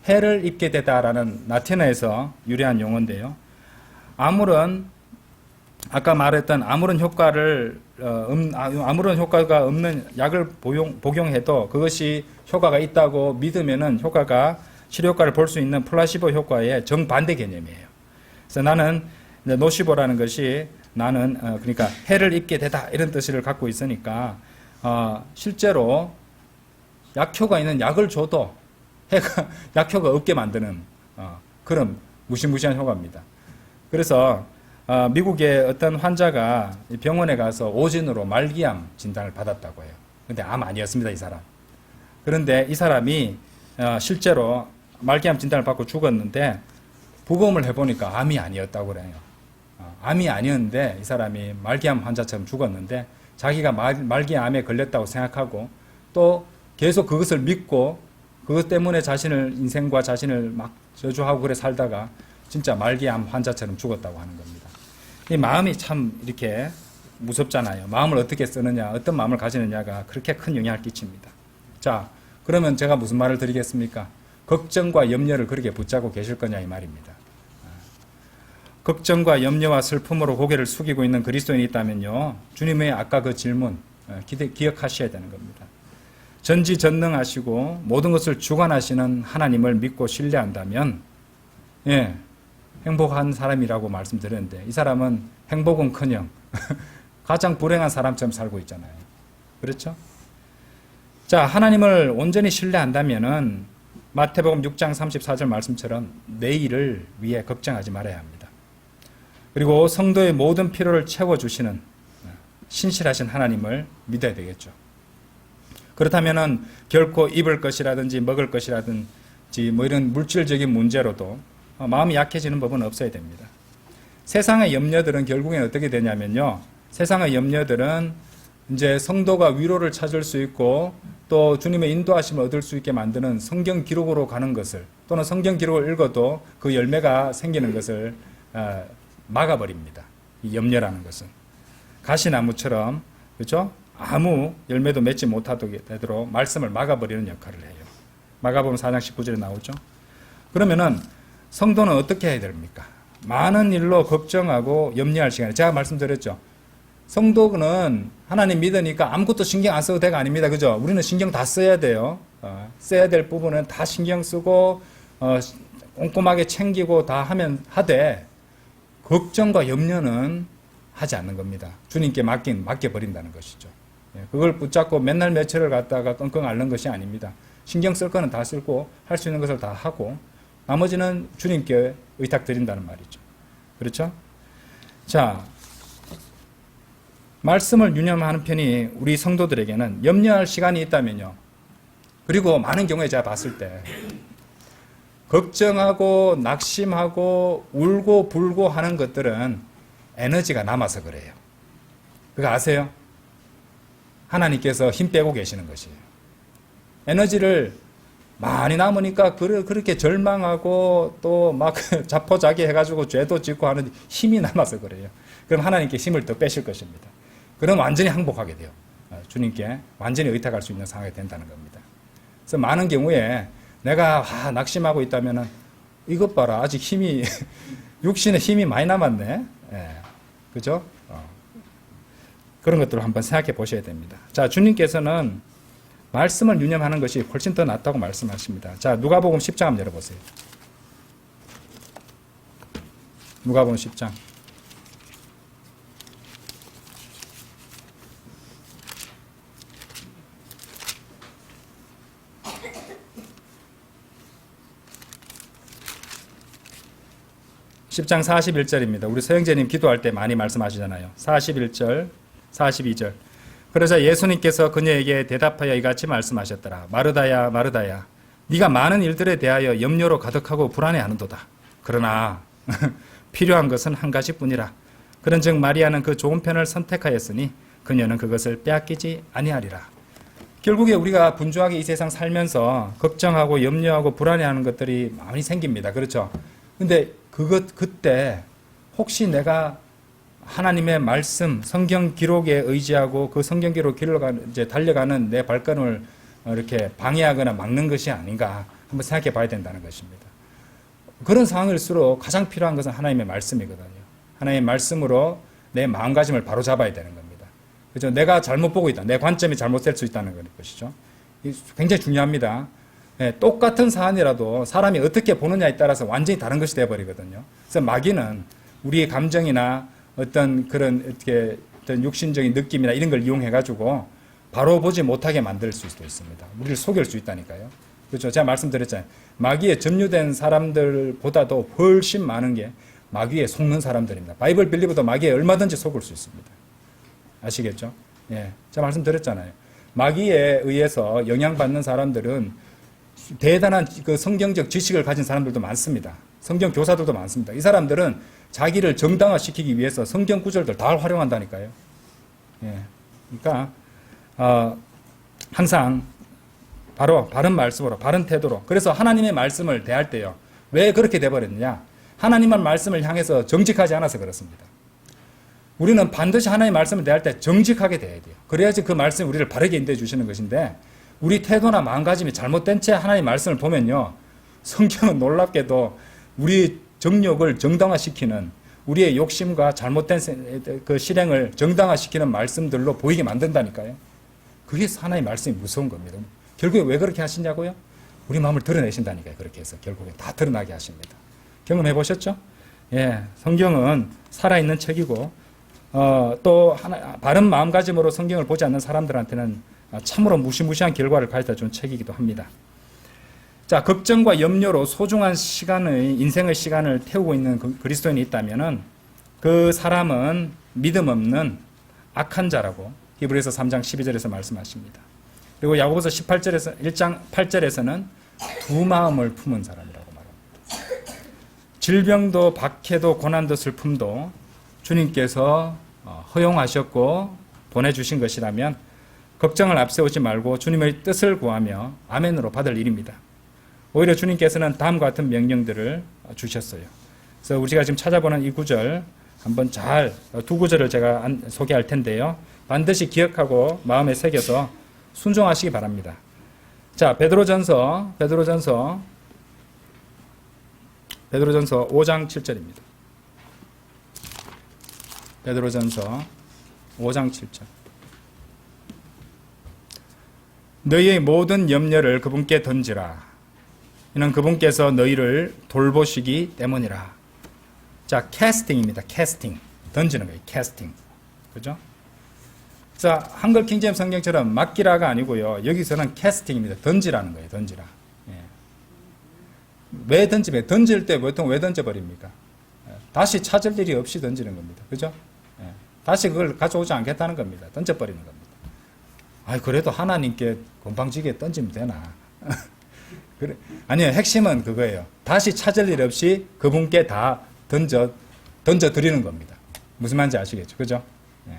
해를 입게 되다라는 라틴어에서 유래한 용어인데요. 아까 말했던 아무런 효과가 없는 약을 복용해도 그것이 효과가 있다고 믿으면은 치료 효과를 볼 수 있는 플라시보 효과의 정반대 개념이에요. 그래서 나는 노시보라는 것이 그러니까 해를 입게 되다 이런 뜻을 갖고 있으니까 실제로 약효가 있는 약을 줘도 약효가 없게 만드는 그런 무시무시한 효과입니다. 그래서 미국의 어떤 환자가 병원에 가서 오진으로 말기암 진단을 받았다고 해요. 근데 암 아니었습니다, 이 사람. 그런데 이 사람이 실제로 말기암 진단을 받고 죽었는데 부검을 해보니까 암이 아니었다고 그래요. 암이 아니었는데 이 사람이 말기암 환자처럼 죽었는데 자기가 말기암에 걸렸다고 생각하고 또 계속 그것을 믿고 그것 때문에 인생과 자신을 막 저주하고 그래 살다가 진짜 말기암 환자처럼 죽었다고 하는 겁니다. 이 마음이 참 이렇게 무섭잖아요. 마음을 어떻게 쓰느냐, 어떤 마음을 가지느냐가 그렇게 큰 영향을 끼칩니다. 자, 그러면 제가 무슨 말을 드리겠습니까? 걱정과 염려를 그렇게 붙잡고 계실 거냐 이 말입니다. 걱정과 염려와 슬픔으로 고개를 숙이고 있는 그리스도인이 있다면요, 주님의 아까 그 질문 기억하셔야 되는 겁니다. 전지전능하시고 모든 것을 주관하시는 하나님을 믿고 신뢰한다면 행복한 사람이라고 말씀드렸는데 이 사람은 행복은커녕 가장 불행한 사람처럼 살고 있잖아요. 그렇죠? 자, 하나님을 온전히 신뢰한다면은 마태복음 6장 34절 말씀처럼 내일을 위해 걱정하지 말아야 합니다. 그리고 성도의 모든 필요를 채워주시는 신실하신 하나님을 믿어야 되겠죠. 그렇다면은 결코 입을 것이라든지 먹을 것이라든지 이런 물질적인 문제로도 마음이 약해지는 법은 없어야 됩니다. 세상의 염려들은 결국엔 어떻게 되냐면요, 세상의 염려들은 이제 성도가 위로를 찾을 수 있고 또 주님의 인도하심을 얻을 수 있게 만드는 성경 기록으로 가는 것을, 또는 성경 기록을 읽어도 그 열매가 생기는 것을 막아버립니다. 이 염려라는 것은 가시나무처럼, 그렇죠? 아무 열매도 맺지 못하도록 말씀을 막아버리는 역할을 해요. 마가복음 4장 19절에 나오죠. 그러면은 성도는 어떻게 해야 됩니까? 많은 일로 걱정하고 염려할 시간에, 제가 말씀드렸죠. 성도는 하나님 믿으니까 아무것도 신경 안 써도 돼가 아닙니다. 그죠? 우리는 신경 다 써야 돼요. 써야 될 부분은 다 신경 쓰고 꼼꼼하게 챙기고 다 하되 걱정과 염려는 하지 않는 겁니다. 주님께 맡겨버린다는 것이죠. 그걸 붙잡고 맨날 며칠을 갖다가 끙끙 앓는 것이 아닙니다. 신경 쓸 거는 다 쓰고 할 수 있는 것을 다 하고 나머지는 주님께 의탁드린다는 말이죠. 그렇죠? 자, 말씀을 유념하는 편이 우리 성도들에게는 염려할 시간이 있다면요. 그리고 많은 경우에 제가 봤을 때 걱정하고 낙심하고 울고 불고 하는 것들은 에너지가 남아서 그래요. 그거 아세요? 하나님께서 힘 빼고 계시는 것이에요. 에너지를 많이 남으니까 그렇게 절망하고 또 막 자포자기 해가지고 죄도 짓고 하는 힘이 남아서 그래요. 그럼 하나님께 힘을 더 빼실 것입니다. 그럼 완전히 항복하게 돼요. 주님께 완전히 의탁할 수 있는 상황이 된다는 겁니다. 그래서 많은 경우에 내가 낙심하고 있다면은 이것 봐라, 아직 힘이 육신에 힘이 많이 남았네. 그죠? 그런 것들을 한번 생각해 보셔야 됩니다. 자, 주님께서는 말씀을 유념하는 것이 훨씬 더 낫다고 말씀하십니다. 자, 누가복음 10장 한번 열어보세요. 누가복음 10장. (10장) 41절입니다. 우리 서영재님 기도할 때 많이 말씀하시잖아요. 41절, 42절. 그러자 예수님께서 그녀에게 대답하여 이같이 말씀하셨더라. 마르다야, 마르다야, 네가 많은 일들에 대하여 염려로 가득하고 불안해하는도다. 그러나 필요한 것은 한 가지뿐이라. 그런즉 마리아는 그 좋은 편을 선택하였으니 그녀는 그것을 빼앗기지 아니하리라. 결국에 우리가 분주하게 이 세상 살면서 걱정하고 염려하고 불안해하는 것들이 많이 생깁니다. 그렇죠? 근데 그때 혹시 내가 하나님의 말씀, 성경 기록에 의지하고 그 성경 기록 달려가는 내 발걸음을 이렇게 방해하거나 막는 것이 아닌가 한번 생각해 봐야 된다는 것입니다. 그런 상황일수록 가장 필요한 것은 하나님의 말씀이거든요. 하나님의 말씀으로 내 마음가짐을 바로 잡아야 되는 겁니다. 그죠? 내가 잘못 보고 있다. 내 관점이 잘못될 수 있다는 것이죠. 굉장히 중요합니다. 똑같은 사안이라도 사람이 어떻게 보느냐에 따라서 완전히 다른 것이 되어버리거든요. 그래서 마귀는 우리의 감정이나 어떤 그런 어떤 육신적인 느낌이나 이런 걸 이용해가지고 바로 보지 못하게 만들 수도 있습니다. 우리를 속일 수 있다니까요. 그렇죠? 제가 말씀드렸잖아요. 마귀에 점유된 사람들보다도 훨씬 많은 게 마귀에 속는 사람들입니다. 바이블 빌리버도 마귀에 얼마든지 속을 수 있습니다. 아시겠죠? 예, 제가 말씀드렸잖아요. 마귀에 의해서 영향받는 사람들은 대단한 그 성경적 지식을 가진 사람들도 많습니다. 성경 교사들도 많습니다. 이 사람들은 자기를 정당화시키기 위해서 성경 구절들 다 활용한다니까요. 예, 그러니까 항상 바로 바른 말씀으로, 바른 태도로. 그래서 하나님의 말씀을 대할 때요. 왜 그렇게 돼버렸느냐? 하나님의 말씀을 향해서 정직하지 않아서 그렇습니다. 우리는 반드시 하나님의 말씀을 대할 때 정직하게 대해야 돼요. 그래야지 그 말씀이 우리를 바르게 인도해 주시는 것인데 우리 태도나 마음가짐이 잘못된 채 하나님의 말씀을 보면요. 성경은 놀랍게도 우리 정욕을 정당화시키는 우리의 욕심과 잘못된 그 실행을 정당화시키는 말씀들로 보이게 만든다니까요. 그게 하나님의 말씀이 무서운 겁니다. 결국에 왜 그렇게 하시냐고요? 우리 마음을 드러내신다니까요. 그렇게 해서 결국에 다 드러나게 하십니다. 경험해 보셨죠? 예, 성경은 살아있는 책이고 또 바른 마음가짐으로 성경을 보지 않는 사람들한테는 참으로 무시무시한 결과를 가져다 준 책이기도 합니다. 자, 걱정과 염려로 소중한 인생의 시간을 태우고 있는 그리스도인이 있다면은 그 사람은 믿음 없는 악한 자라고 히브리서 3장 12절에서 말씀하십니다. 그리고 야고보서 1장 8절에서는 두 마음을 품은 사람이라고 말합니다. 질병도 박해도 고난도 슬픔도 주님께서 허용하셨고 보내주신 것이라면 걱정을 앞세우지 말고 주님의 뜻을 구하며 아멘으로 받을 일입니다. 오히려 주님께서는 다음과 같은 명령들을 주셨어요. 그래서 우리가 지금 찾아보는 이 구절 한번 두 구절을 제가 소개할 텐데요. 반드시 기억하고 마음에 새겨서 순종하시기 바랍니다. 자, 베드로전서 5장 7절입니다. 베드로전서 5장 7절. 너희의 모든 염려를 그분께 던지라. 이는 그분께서 너희를 돌보시기 때문이라. 자, 캐스팅입니다. 캐스팅. 던지는 거예요. 캐스팅. 그죠? 자, 한글 킹제임스 성경처럼 맡기라가 아니고요. 여기서는 캐스팅입니다. 던지라는 거예요. 던지라. 예. 왜 던지면 던질 때 보통 왜 던져버립니까? 다시 찾을 일이 없이 던지는 겁니다. 그죠? 예. 다시 그걸 가져오지 않겠다는 겁니다. 던져버리는 겁니다. 아이, 그래도 하나님께 건방지게 던지면 되나? 그래. 아니요, 핵심은 그거예요. 다시 찾을 일 없이 그분께 다 던져드리는 겁니다. 무슨 말인지 아시겠죠? 그죠? 예.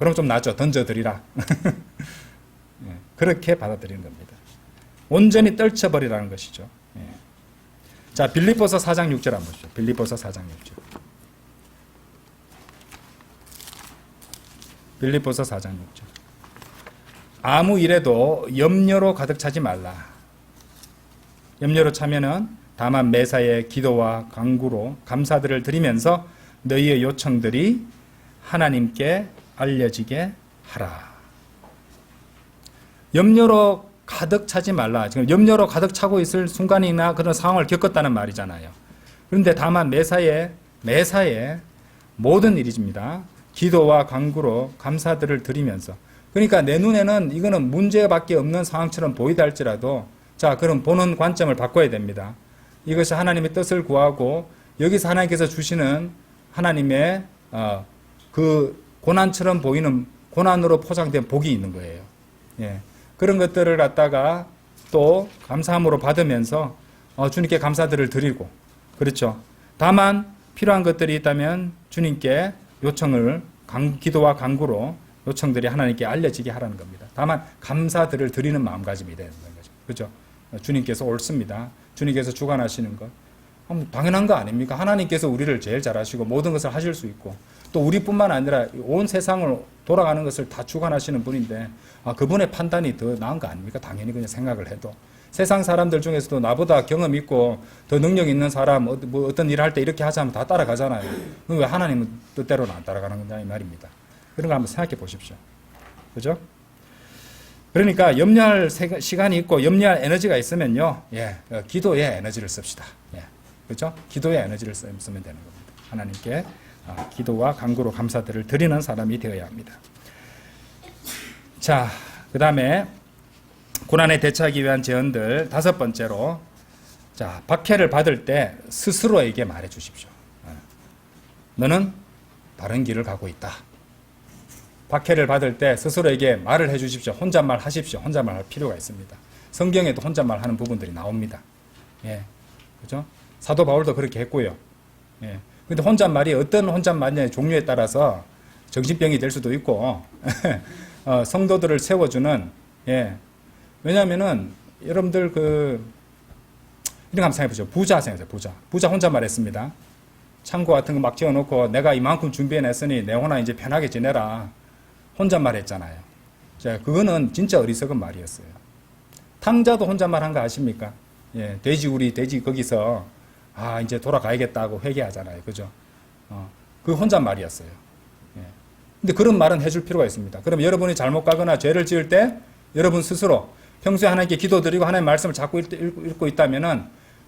그럼 좀 낫죠. 던져드리라. 예. 그렇게 받아들이는 겁니다. 온전히 떨쳐버리라는 것이죠. 예. 자, 빌립보서 4장 6절 한번 보시죠. 빌립보서 4장 6절. 빌립보서 4장 6절. 아무 일에도 염려로 가득 차지 말라. 염려로 차면은 다만 매사에 기도와 간구로 감사들을 드리면서 너희의 요청들이 하나님께 알려지게 하라. 염려로 가득 차지 말라. 지금 염려로 가득 차고 있을 순간이나 그런 상황을 겪었다는 말이잖아요. 그런데 다만 매사에 모든 일입니다. 기도와 간구로 감사들을 드리면서. 그러니까 내 눈에는 이거는 문제밖에 없는 상황처럼 보이다 할지라도 자, 그럼 보는 관점을 바꿔야 됩니다. 이것이 하나님의 뜻을 구하고 여기서 하나님께서 주시는 하나님의 그 고난처럼 보이는 고난으로 포장된 복이 있는 거예요. 예. 그런 것들을 갖다가 또 감사함으로 받으면서 주님께 감사들을 드리고 그렇죠. 다만 필요한 것들이 있다면 주님께 요청을 기도와 간구로 요청들이 하나님께 알려지게 하라는 겁니다. 다만 감사들을 드리는 마음가짐이 되는 거죠. 그렇죠. 주님께서 옳습니다. 주님께서 주관하시는 것. 당연한 거 아닙니까? 하나님께서 우리를 제일 잘 아시고 모든 것을 하실 수 있고 또 우리뿐만 아니라 온 세상을 돌아가는 것을 다 주관하시는 분인데 그분의 판단이 더 나은 거 아닙니까? 당연히 그냥 생각을 해도. 세상 사람들 중에서도 나보다 경험 있고 더 능력 있는 사람 뭐 어떤 일을 할 때 이렇게 하자 하면 다 따라가잖아요. 왜 하나님은 뜻대로는 안 따라가는 거냐 이 말입니다. 그런 거 한번 생각해 보십시오. 그죠? 그러니까 염려할 시간이 있고 염려할 에너지가 있으면요, 기도에 에너지를 씁시다. 그죠? 기도에 에너지를 쓰면 되는 겁니다. 하나님께 기도와 간구로 감사들을 드리는 사람이 되어야 합니다. 자, 그 다음에 고난에 대처하기 위한 제언들 다섯 번째로, 자, 박해를 받을 때 스스로에게 말해 주십시오. 너는 바른 길을 가고 있다. 박해를 받을 때 스스로에게 말을 해 주십시오. 혼잣말 하십시오. 혼잣말 할 필요가 있습니다. 성경에도 혼잣말 하는 부분들이 나옵니다. 그죠? 사도 바울도 그렇게 했고요. 근데 혼잣말이 어떤 혼잣말의 종류에 따라서 정신병이 될 수도 있고, 성도들을 세워주는, 왜냐면은, 여러분들 이런 거 한번 생각해보죠. 부자 생각해보세요, 부자 혼잣말 했습니다. 창고 같은 거 막 지어놓고, 내가 이만큼 준비해냈으니 내 혼자 이제 편하게 지내라. 혼잣말 했잖아요. 자, 그거는 진짜 어리석은 말이었어요. 탕자도 혼잣말 한 거 아십니까? 돼지 거기서, 이제 돌아가야겠다고 회개하잖아요. 그죠? 그 혼잣말이었어요. 근데 그런 말은 해줄 필요가 있습니다. 그럼 여러분이 잘못 가거나 죄를 지을 때, 여러분 스스로 평소에 하나님께 기도드리고 하나님의 말씀을 자꾸 읽고 있다면은,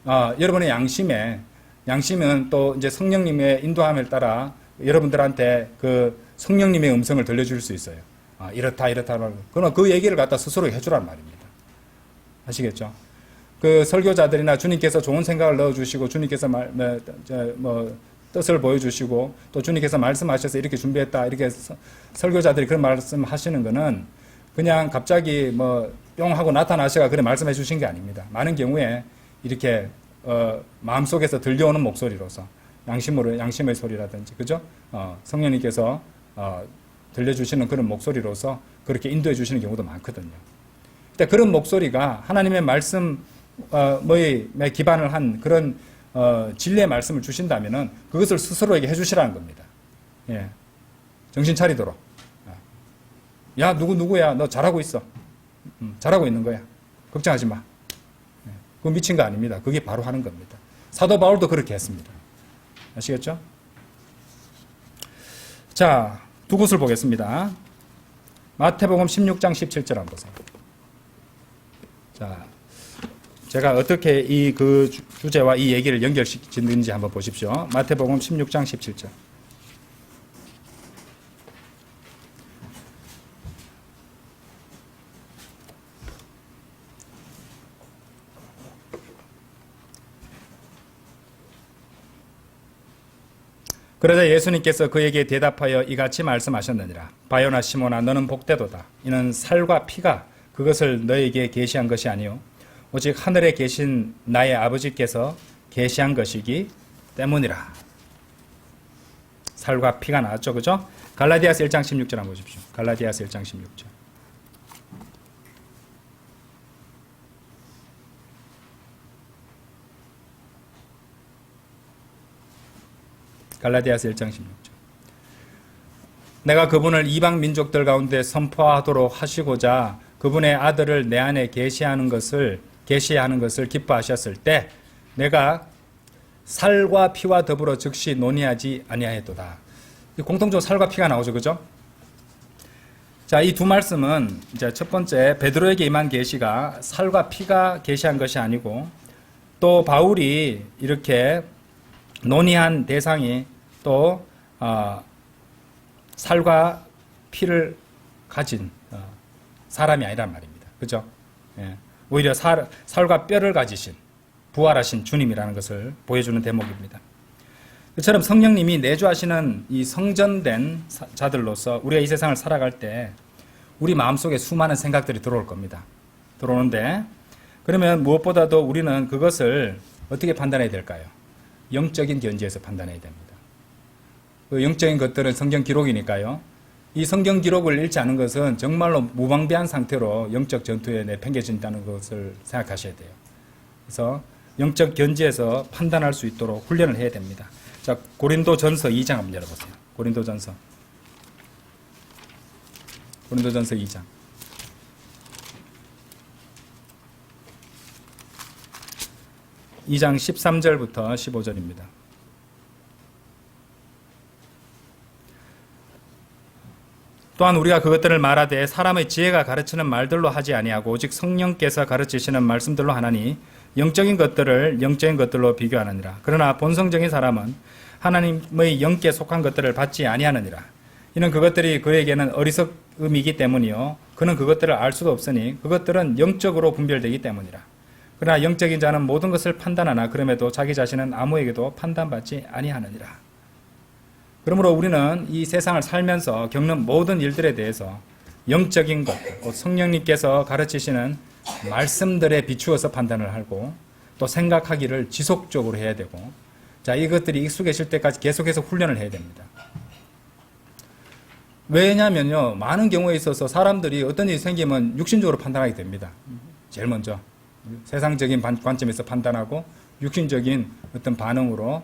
여러분의 양심은 또 이제 성령님의 인도함을 따라 여러분들한테 그 성령님의 음성을 들려줄 수 있어요. 이렇다. 그러면 그 얘기를 갖다 스스로 해주란 말입니다. 아시겠죠? 그 설교자들이나 주님께서 좋은 생각을 넣어주시고, 주님께서 뜻을 보여주시고, 또 주님께서 말씀하셔서 이렇게 준비했다. 이렇게 설교자들이 그런 말씀 하시는 거는 그냥 갑자기 뿅 하고 나타나셔가 그래 말씀해 주신 게 아닙니다. 많은 경우에 이렇게 마음속에서 들려오는 목소리로서 양심의 소리라든지, 그죠? 성령님께서 들려주시는 그런 목소리로서 그렇게 인도해 주시는 경우도 많거든요. 근데 그런 목소리가 하나님의 말씀에 기반을 한 그런 진리의 말씀을 주신다면은 그것을 스스로에게 해주시라는 겁니다. 정신 차리도록. 야, 누구야? 너 잘하고 있어. 잘하고 있는 거야. 걱정하지 마. 그거 미친 거 아닙니다. 그게 바로 하는 겁니다. 사도 바울도 그렇게 했습니다. 아시겠죠? 자, 두 곳을 보겠습니다. 마태복음 16장 17절 한번 보세요. 자, 제가 어떻게 그 주제와 이 얘기를 연결시키는지 한번 보십시오. 마태복음 16장 17절. 그러자 예수님께서 그에게 대답하여 이같이 말씀하셨느니라. 바요나 시몬아, 너는 복되도다. 이는 살과 피가 그것을 너에게 계시한 것이 아니요 오직 하늘에 계신 나의 아버지께서 계시한 것이기 때문이라. 살과 피가 나왔죠, 그죠? 갈라디아서 1장 16절 한번 보십시오. 갈라디아서 1장 16절. 갈라디아서 1장 16절. 내가 그분을 이방 민족들 가운데 선포하도록 하시고자 그분의 아들을 내 안에 계시하는 것을 기뻐하셨을 때 내가 살과 피와 더불어 즉시 논의하지 아니하였도다. 공통적으로 살과 피가 나오죠, 그죠? 자, 이 두 말씀은 이제 첫 번째 베드로에게 임한 계시가 살과 피가 계시한 것이 아니고, 또 바울이 이렇게 논의한 대상이 또 살과 피를 가진 사람이 아니란 말입니다. 그죠? 오히려 살과 뼈를 가지신 부활하신 주님이라는 것을 보여주는 대목입니다. 그처럼 성령님이 내주하시는 이 성전된 자들로서 우리가 이 세상을 살아갈 때 우리 마음속에 수많은 생각들이 들어올 겁니다. 들어오는데, 그러면 무엇보다도 우리는 그것을 어떻게 판단해야 될까요? 영적인 견지에서 판단해야 됩니다. 그 영적인 것들은 성경 기록이니까요. 이 성경 기록을 읽지 않은 것은 정말로 무방비한 상태로 영적 전투에 내팽개진다는 것을 생각하셔야 돼요. 그래서 영적 견지에서 판단할 수 있도록 훈련을 해야 됩니다. 자, 고린도전서 2장 한번 열어보세요. 고린도전서 2장. 2장 13절부터 15절입니다. 또한 우리가 그것들을 말하되 사람의 지혜가 가르치는 말들로 하지 아니하고 오직 성령께서 가르치시는 말씀들로 하나니 영적인 것들을 영적인 것들로 비교하느니라. 그러나 본성적인 사람은 하나님의 영께 속한 것들을 받지 아니하느니라. 이는 그것들이 그에게는 어리석음이기 때문이요 그는 그것들을 알 수도 없으니 그것들은 영적으로 분별되기 때문이라. 그러나 영적인 자는 모든 것을 판단하나 그럼에도 자기 자신은 아무에게도 판단받지 아니하느니라. 그러므로 우리는 이 세상을 살면서 겪는 모든 일들에 대해서 영적인 것, 성령님께서 가르치시는 말씀들에 비추어서 판단을 하고 또 생각하기를 지속적으로 해야 되고, 자, 이것들이 익숙해질 때까지 계속해서 훈련을 해야 됩니다. 왜냐면요, 많은 경우에 있어서 사람들이 어떤 일이 생기면 육신적으로 판단하게 됩니다. 제일 먼저 세상적인 관점에서 판단하고 육신적인 어떤 반응으로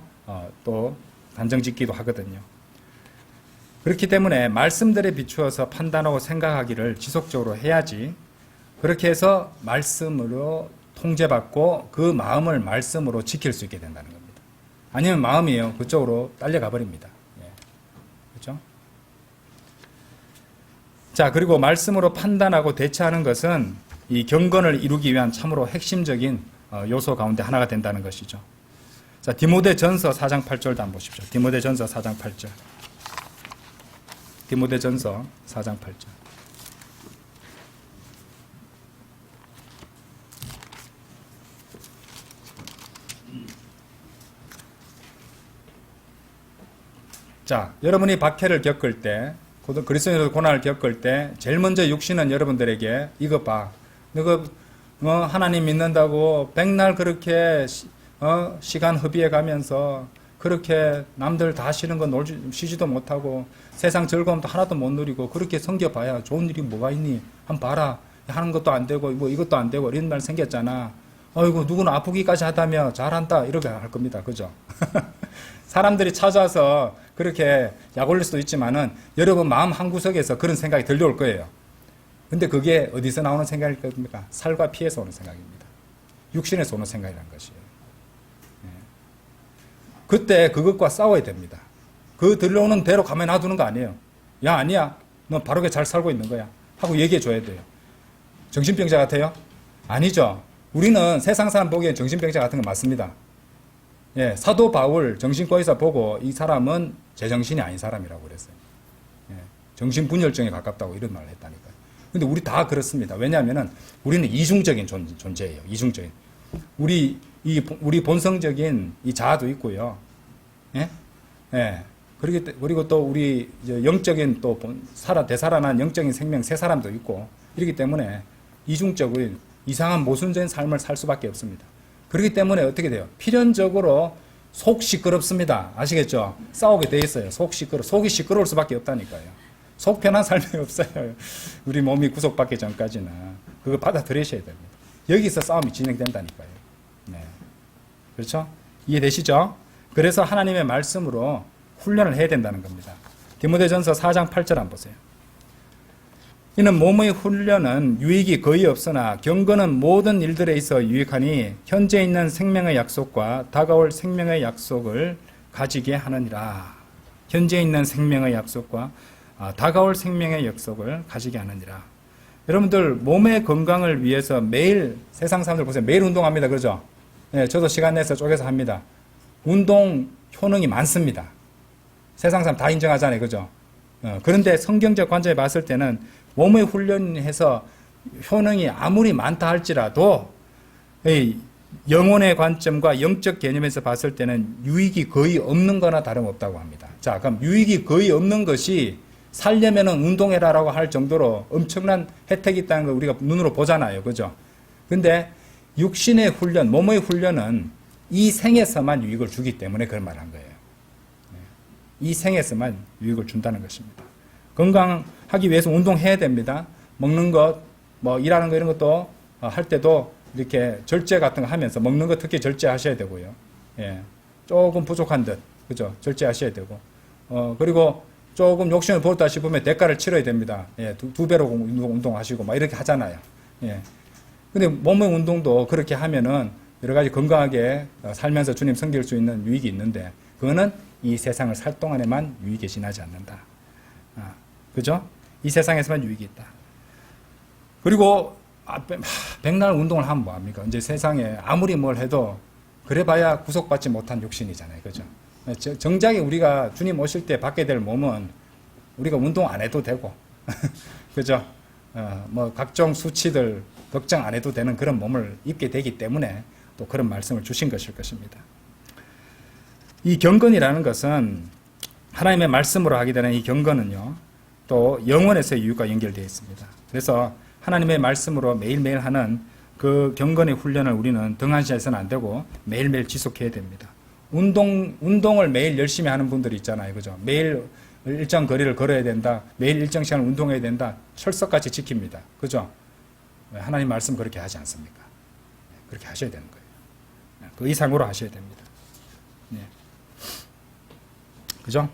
또 단정 짓기도 하거든요. 그렇기 때문에 말씀들에 비추어서 판단하고 생각하기를 지속적으로 해야지, 그렇게 해서 말씀으로 통제받고 그 마음을 말씀으로 지킬 수 있게 된다는 겁니다. 아니면 마음이요, 그쪽으로 딸려가 버립니다. 예. 그렇죠? 자, 그리고 말씀으로 판단하고 대처하는 것은 이 경건을 이루기 위한 참으로 핵심적인 요소 가운데 하나가 된다는 것이죠. 자, 디모데전서 4장 8절도 한번 보십시오. 디모데전서 4장 8절. 디모데전서 4장 8절. 자, 여러분이 박해를 겪을 때, 그리스도인으로 고난을 겪을 때 제일 먼저 육신은 여러분들에게 이것 봐, 너가 하나님 믿는다고 백날 그렇게 시간 허비해 가면서 그렇게 남들 다 쉬는 거 쉬지도 못하고 세상 즐거움도 하나도 못 누리고 그렇게 섬겨봐야 좋은 일이 뭐가 있니? 한번 봐라. 하는 것도 안 되고 뭐 이것도 안 되고 이런 말 생겼잖아. 어이구, 누구는 아프기까지 하다며 잘한다 이렇게 할 겁니다. 그죠? 사람들이 찾아서 그렇게 약 올릴 수도 있지만은 여러분 마음 한구석에서 그런 생각이 들려올 거예요. 근데 그게 어디서 나오는 생각일 겁니까? 살과 피에서 오는 생각입니다. 육신에서 오는 생각이라는 것이에요. 예. 그때 그것과 싸워야 됩니다. 그 들려오는 대로 가만히 놔두는 거 아니에요. 야, 아니야. 너 바르게 잘 살고 있는 거야. 하고 얘기해 줘야 돼요. 정신병자 같아요? 아니죠. 우리는 세상 사람 보기엔 정신병자 같은 거 맞습니다. 예, 사도 바울 정신과의사 보고 이 사람은 제정신이 아닌 사람이라고 그랬어요. 예, 정신분열증에 가깝다고 이런 말을 했다니까요. 근데 우리 다 그렇습니다. 왜냐하면은 우리는 이중적인 존재예요. 이중적인. 우리 본성적인 이 자아도 있고요. 예? 예. 그리고 또 우리 영적인 또 되살아난 영적인 생명 새 사람도 있고, 이렇기 때문에 이중적인 이상한 모순적인 삶을 살 수밖에 없습니다. 그렇기 때문에 어떻게 돼요? 필연적으로 속 시끄럽습니다. 아시겠죠? 싸우게 돼 있어요. 속이 시끄러울 수밖에 없다니까요. 속 편한 삶이 없어요. 우리 몸이 구속받기 전까지는. 그거 받아들이셔야 됩니다. 여기서 싸움이 진행된다니까요. 네. 그렇죠? 이해되시죠? 그래서 하나님의 말씀으로 훈련을 해야 된다는 겁니다. 디모데전서 4장 8절 한번 보세요. 이는 몸의 훈련은 유익이 거의 없으나 경건은 모든 일들에 있어 유익하니 현재 있는 생명의 약속과 다가올 생명의 약속을 가지게 하느니라. 현재 있는 생명의 약속과 다가올 생명의 약속을 가지게 하느니라. 여러분들 몸의 건강을 위해서 매일, 세상 사람들 보세요. 매일 운동합니다. 그러죠? 네, 저도 시간 내서 쪼개서 합니다. 운동 효능이 많습니다. 세상 사람 다 인정하잖아요. 그죠? 그런데 성경적 관점에 봤을 때는 몸의 훈련해서 효능이 아무리 많다 할지라도 영혼의 관점과 영적 개념에서 봤을 때는 유익이 거의 없는 거나 다름없다고 합니다. 자, 그럼 유익이 거의 없는 것이 살려면은 운동해라라고 할 정도로 엄청난 혜택이 있다는 걸 우리가 눈으로 보잖아요. 그죠? 근데 육신의 훈련, 몸의 훈련은 이 생에서만 유익을 주기 때문에 그런 말을 한 거예요. 이 생에서만 유익을 준다는 것입니다. 건강하기 위해서 운동해야 됩니다. 먹는 것, 뭐 일하는 거 이런 것도 할 때도 이렇게 절제 같은 거 하면서 먹는 거 특히 절제하셔야 되고요. 예. 조금 부족한 듯, 그죠? 절제하셔야 되고. 그리고 조금 욕심을 부렸다 싶으면 대가를 치러야 됩니다. 예, 두 배로 운동하시고 막 이렇게 하잖아요. 예. 근데 몸의 운동도 그렇게 하면은 여러 가지 건강하게 살면서 주님 섬길 수 있는 유익이 있는데, 그거는 이 세상을 살 동안에만 유익에 지나지 않는다. 그죠? 이 세상에서만 유익이 있다. 그리고 백날 운동을 하면 뭐합니까? 이제 세상에 아무리 뭘 해도 그래봐야 구속받지 못한 육신이잖아요. 그죠? 정작에 우리가 주님 오실 때 받게 될 몸은 우리가 운동 안 해도 되고 그죠? 뭐 각종 수치들 걱정 안 해도 되는 그런 몸을 입게 되기 때문에 또 그런 말씀을 주신 것일 것입니다. 이 경건이라는 것은 하나님의 말씀으로 하게 되는 이 경건은요, 또 영원에서의 유익과 연결되어 있습니다. 그래서 하나님의 말씀으로 매일매일 하는 그 경건의 훈련을 우리는 등한시해서는 안 되고 매일매일 지속해야 됩니다. 운동을 매일 열심히 하는 분들이 있잖아요. 그죠? 매일 일정 거리를 걸어야 된다. 매일 일정 시간 운동해야 된다. 철석같이 지킵니다. 그죠? 하나님 말씀 그렇게 하지 않습니까? 그렇게 하셔야 되는 거예요. 그 이상으로 하셔야 됩니다. 네. 그죠?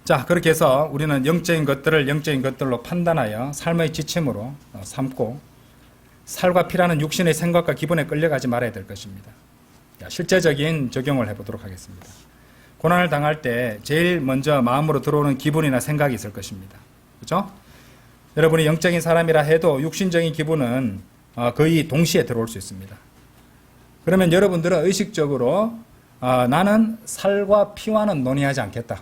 자, 그렇게 해서 우리는 영적인 것들을 영적인 것들로 판단하여 삶의 지침으로 삼고 살과 피라는 육신의 생각과 기분에 끌려가지 말아야 될 것입니다. 실제적인 적용을 해보도록 하겠습니다. 고난을 당할 때 제일 먼저 마음으로 들어오는 기분이나 생각이 있을 것입니다. 그렇죠? 여러분이 영적인 사람이라 해도 육신적인 기분은 거의 동시에 들어올 수 있습니다. 그러면 여러분들은 의식적으로 나는 살과 피와는 논의하지 않겠다.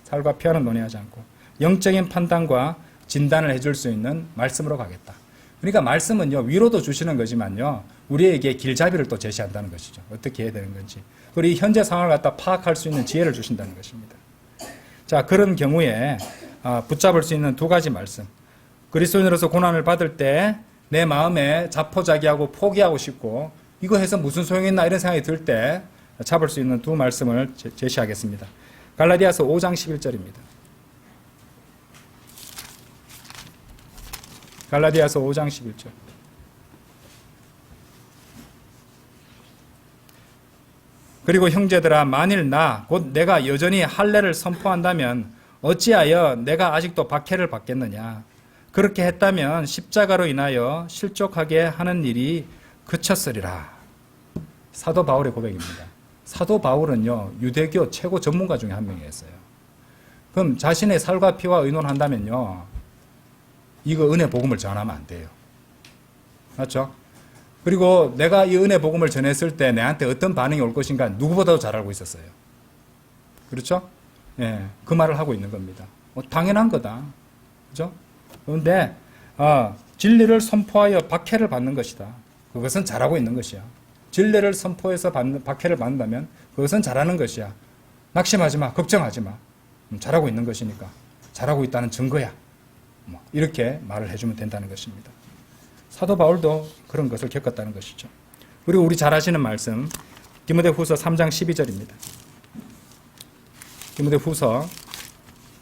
살과 피와는 논의하지 않고 영적인 판단과 진단을 해줄 수 있는 말씀으로 가겠다. 그러니까 말씀은요, 위로도 주시는 거지만요, 우리에게 길잡이를 또 제시한다는 것이죠. 어떻게 해야 되는 건지. 그리고 이 현재 상황을 갖다 파악할 수 있는 지혜를 주신다는 것입니다. 자, 그런 경우에 붙잡을 수 있는 두 가지 말씀. 그리스도인으로서 고난을 받을 때 내 마음에 자포자기하고 포기하고 싶고 이거 해서 무슨 소용이 있나 이런 생각이 들 때 잡을 수 있는 두 말씀을 제시하겠습니다. 갈라디아서 5장 11절입니다. 갈라디아서 5장 11절. 그리고 형제들아, 만일 곧 내가 여전히 할례를 선포한다면 어찌하여 내가 아직도 박해를 받겠느냐. 그렇게 했다면 십자가로 인하여 실족하게 하는 일이 그쳤으리라. 사도 바울의 고백입니다. 사도 바울은요, 유대교 최고 전문가 중에 한 명이었어요. 그럼 자신의 살과 피와 의논한다면요, 이거 은혜 복음을 전하면 안 돼요. 맞죠? 그리고 내가 이 은혜 복음을 전했을 때 내한테 어떤 반응이 올 것인가 누구보다도 잘 알고 있었어요. 그렇죠? 예, 그 말을 하고 있는 겁니다. 당연한 거다. 그죠? 그런데 진리를 선포하여 박해를 받는 것이다. 그것은 잘하고 있는 것이야. 진리를 선포해서 박해를 받는다면 그것은 잘하는 것이야. 낙심하지 마. 걱정하지 마. 잘하고 있는 것이니까. 잘하고 있다는 증거야. 이렇게 말을 해주면 된다는 것입니다. 사도 바울도 그런 것을 겪었다는 것이죠. 그리고 우리 잘 아시는 말씀 디모데후서 3장 12절입니다. 디모데후서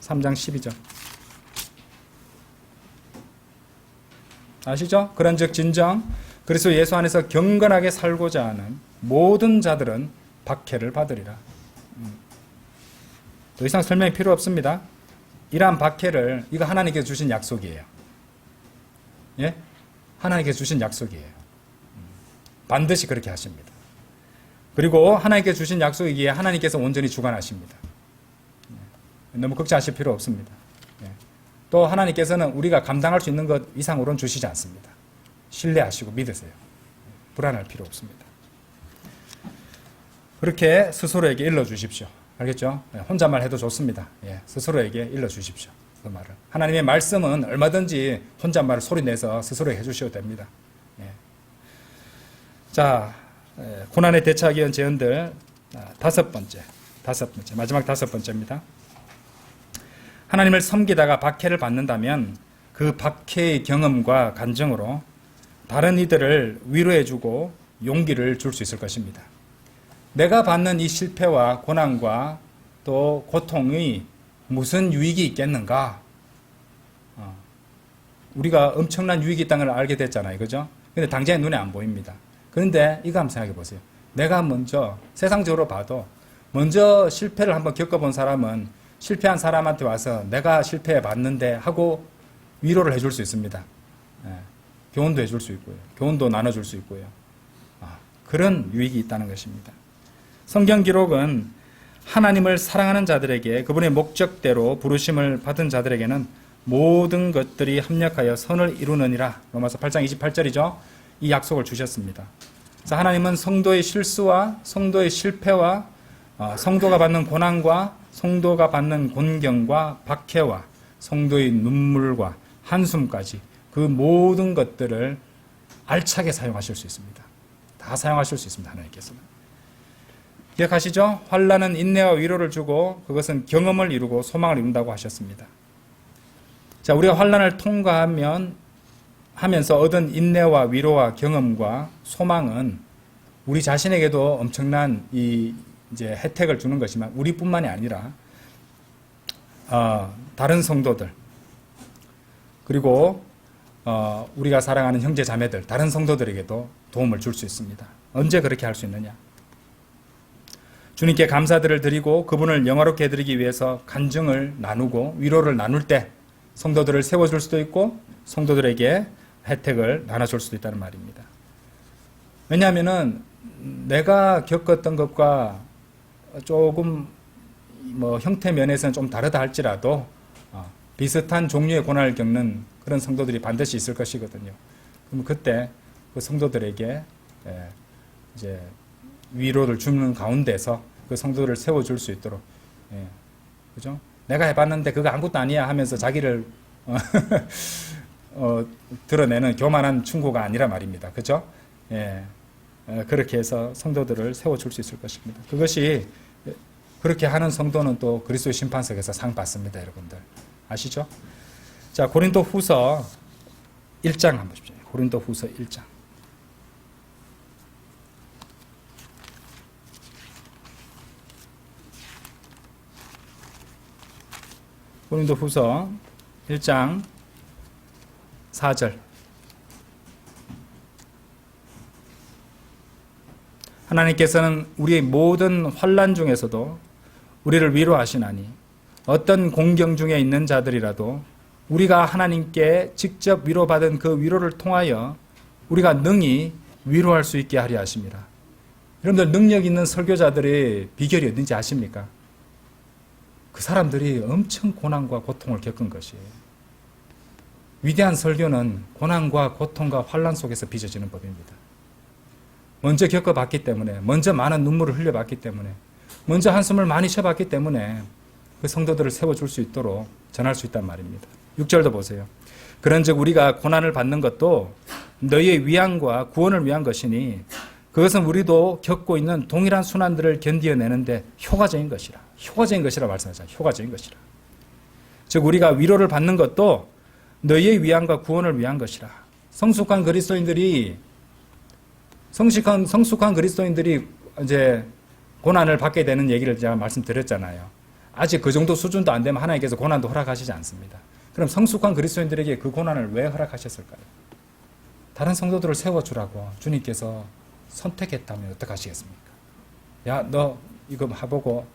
3장 12절 아시죠? 그런즉 진정 그리스도 예수 안에서 경건하게 살고자 하는 모든 자들은 박해를 받으리라. 더 이상 설명이 필요 없습니다. 이러한 박해를, 이거 하나님께서 주신 약속이에요. 예? 하나님께서 주신 약속이에요. 반드시 그렇게 하십니다. 그리고 하나님께서 주신 약속이기에 하나님께서 온전히 주관하십니다. 너무 걱정하실 필요 없습니다. 또 하나님께서는 우리가 감당할 수 있는 것 이상으로는 주시지 않습니다. 신뢰하시고 믿으세요. 불안할 필요 없습니다. 그렇게 스스로에게 일러주십시오. 알겠죠? 혼잣말 해도 좋습니다. 스스로에게 일러주십시오. 그 말을. 하나님의 말씀은 얼마든지 혼잣말을 소리내서 스스로에게 해주셔도 됩니다. 자, 고난에 대처하기 위한 제언들 다섯 번째, 마지막 다섯 번째입니다. 하나님을 섬기다가 박해를 받는다면 그 박해의 경험과 간증으로 다른 이들을 위로해주고 용기를 줄 수 있을 것입니다. 내가 받는 이 실패와 고난과 또 고통이 무슨 유익이 있겠는가? 우리가 엄청난 유익이 있다는 걸 알게 됐잖아요. 그죠? 근데 당장에 눈에 안 보입니다. 그런데 이거 한번 생각해 보세요. 내가 먼저 세상적으로 봐도 먼저 실패를 한번 겪어본 사람은 실패한 사람한테 와서 내가 실패해 봤는데 하고 위로를 해줄 수 있습니다. 예, 교훈도 해줄 수 있고요. 교훈도 나눠줄 수 있고요. 그런 유익이 있다는 것입니다. 성경 기록은 하나님을 사랑하는 자들에게 그분의 목적대로 부르심을 받은 자들에게는 모든 것들이 합력하여 선을 이루느니라. 로마서 8장 28절이죠. 이 약속을 주셨습니다. 그래서 하나님은 성도의 실수와 성도의 실패와 성도가 받는 고난과 성도가 받는 곤경과 박해와 성도의 눈물과 한숨까지 그 모든 것들을 알차게 사용하실 수 있습니다. 다 사용하실 수 있습니다. 하나님께서는. 기억하시죠? 환난은 인내와 위로를 주고 그것은 경험을 이루고 소망을 이룬다고 하셨습니다. 자, 우리가 환난을 통과하면서 얻은 인내와 위로와 경험과 소망은 우리 자신에게도 엄청난 이제 혜택을 주는 것이지만 우리뿐만이 아니라 다른 성도들 그리고 우리가 사랑하는 형제 자매들 다른 성도들에게도 도움을 줄 수 있습니다. 언제 그렇게 할 수 있느냐? 주님께 감사들을 드리고 그분을 영화롭게 해드리기 위해서 간증을 나누고 위로를 나눌 때 성도들을 세워줄 수도 있고 성도들에게 혜택을 나눠줄 수도 있다는 말입니다. 왜냐하면은 내가 겪었던 것과 조금 형태 면에서는 좀 다르다 할지라도 비슷한 종류의 고난을 겪는 그런 성도들이 반드시 있을 것이거든요. 그럼 그때 그 성도들에게 이제 위로를 주는 가운데서 그 성도를 세워줄 수 있도록, 그죠? 내가 해봤는데 그거 아무것도 아니야 하면서 자기를 드러내는 교만한 충고가 아니라 말입니다. 그죠? 그렇게 해서 성도들을 세워줄 수 있을 것입니다. 그것이 그렇게 하는 성도는 또 그리스도의 심판석에서 상 받습니다. 여러분들 아시죠? 자, 고린도 후서 1장 한번 보십시오. 고린도 후서 1장. 고린도 후서 1장 4절. 하나님께서는 우리의 모든 환난 중에서도 우리를 위로하시나니 어떤 공경 중에 있는 자들이라도 우리가 하나님께 직접 위로받은 그 위로를 통하여 우리가 능히 위로할 수 있게 하려 하십니다. 여러분들 능력 있는 설교자들의 비결이 어딘지 아십니까? 그 사람들이 엄청 고난과 고통을 겪은 것이에요. 위대한 설교는 고난과 고통과 환난 속에서 빚어지는 법입니다. 먼저 겪어봤기 때문에, 먼저 많은 눈물을 흘려봤기 때문에, 먼저 한숨을 많이 쉬어봤기 때문에 그 성도들을 세워줄 수 있도록 전할 수 있단 말입니다. 6절도 보세요. 그런즉 우리가 고난을 받는 것도 너희의 위안과 구원을 위한 것이니 그것은 우리도 겪고 있는 동일한 순환들을 견디어내는데 효과적인 것이라. 효과적인 것이라 말씀하잖아요. 효과적인 것이라. 즉 우리가 위로를 받는 것도 너희의 위안과 구원을 위한 것이라. 성숙한 그리스도인들이 이제 고난을 받게 되는 얘기를 제가 말씀드렸잖아요. 아직 그 정도 수준도 안 되면 하나님께서 고난도 허락하시지 않습니다. 그럼 성숙한 그리스도인들에게 그 고난을 왜 허락하셨을까요? 다른 성도들을 세워주라고 주님께서 선택했다면 어떡하시겠습니까? 야, 너 이거 해보고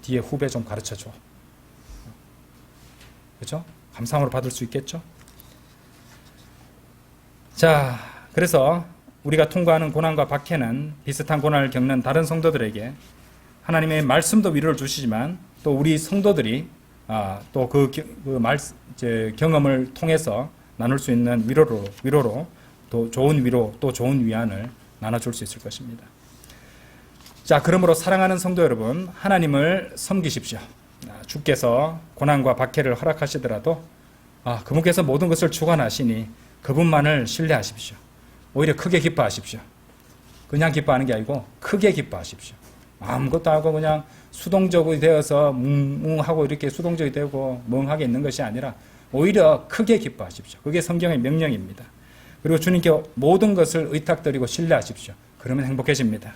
뒤에 후배 좀 가르쳐줘. 그렇죠? 감사함으로 받을 수 있겠죠? 자, 그래서 우리가 통과하는 고난과 박해는 비슷한 고난을 겪는 다른 성도들에게 하나님의 말씀도 위로를 주시지만 또 우리 성도들이 또 그 경험을 통해서 나눌 수 있는 위로로 또 좋은 위로 또 좋은 위안을 나눠줄 수 있을 것입니다. 자, 그러므로 사랑하는 성도 여러분, 하나님을 섬기십시오. 주께서 고난과 박해를 허락하시더라도 그분께서 모든 것을 주관하시니 그분만을 신뢰하십시오. 오히려 크게 기뻐하십시오. 그냥 기뻐하는 게 아니고 크게 기뻐하십시오. 아무것도 하고 그냥 수동적이 되어서 뭉뭉하고 이렇게 수동적이 되고 멍하게 있는 것이 아니라 오히려 크게 기뻐하십시오. 그게 성경의 명령입니다. 그리고 주님께 모든 것을 의탁드리고 신뢰하십시오. 그러면 행복해집니다.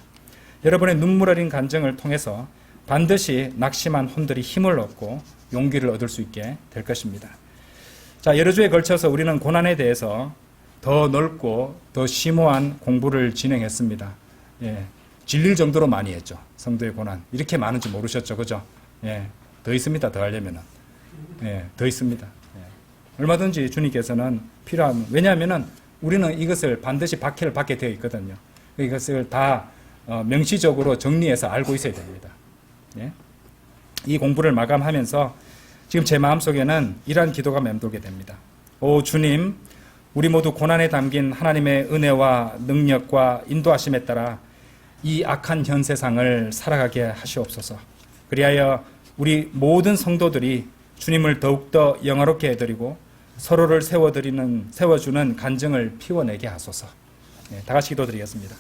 여러분의 눈물 어린 간증을 통해서 반드시 낙심한 혼들이 힘을 얻고 용기를 얻을 수 있게 될 것입니다. 자, 여러 주에 걸쳐서 우리는 고난에 대해서 더 넓고 더 심오한 공부를 진행했습니다. 질릴 정도로 많이 했죠. 성도의 고난. 이렇게 많은지 모르셨죠. 그죠? 예. 더 있습니다. 더 하려면은. 예. 더 있습니다. 예. 얼마든지 주님께서는 필요한, 왜냐하면은 우리는 이것을 반드시 박해를 받게 되어 있거든요. 이것을 다 명시적으로 정리해서 알고 있어야 됩니다. 예? 이 공부를 마감하면서 지금 제 마음속에는 이러한 기도가 맴돌게 됩니다. 오 주님, 우리 모두 고난에 담긴 하나님의 은혜와 능력과 인도하심에 따라 이 악한 현 세상을 살아가게 하시옵소서. 그리하여 우리 모든 성도들이 주님을 더욱더 영화롭게 해드리고 서로를 세워주는 간증을 피워내게 하소서. 다 같이 기도드리겠습니다.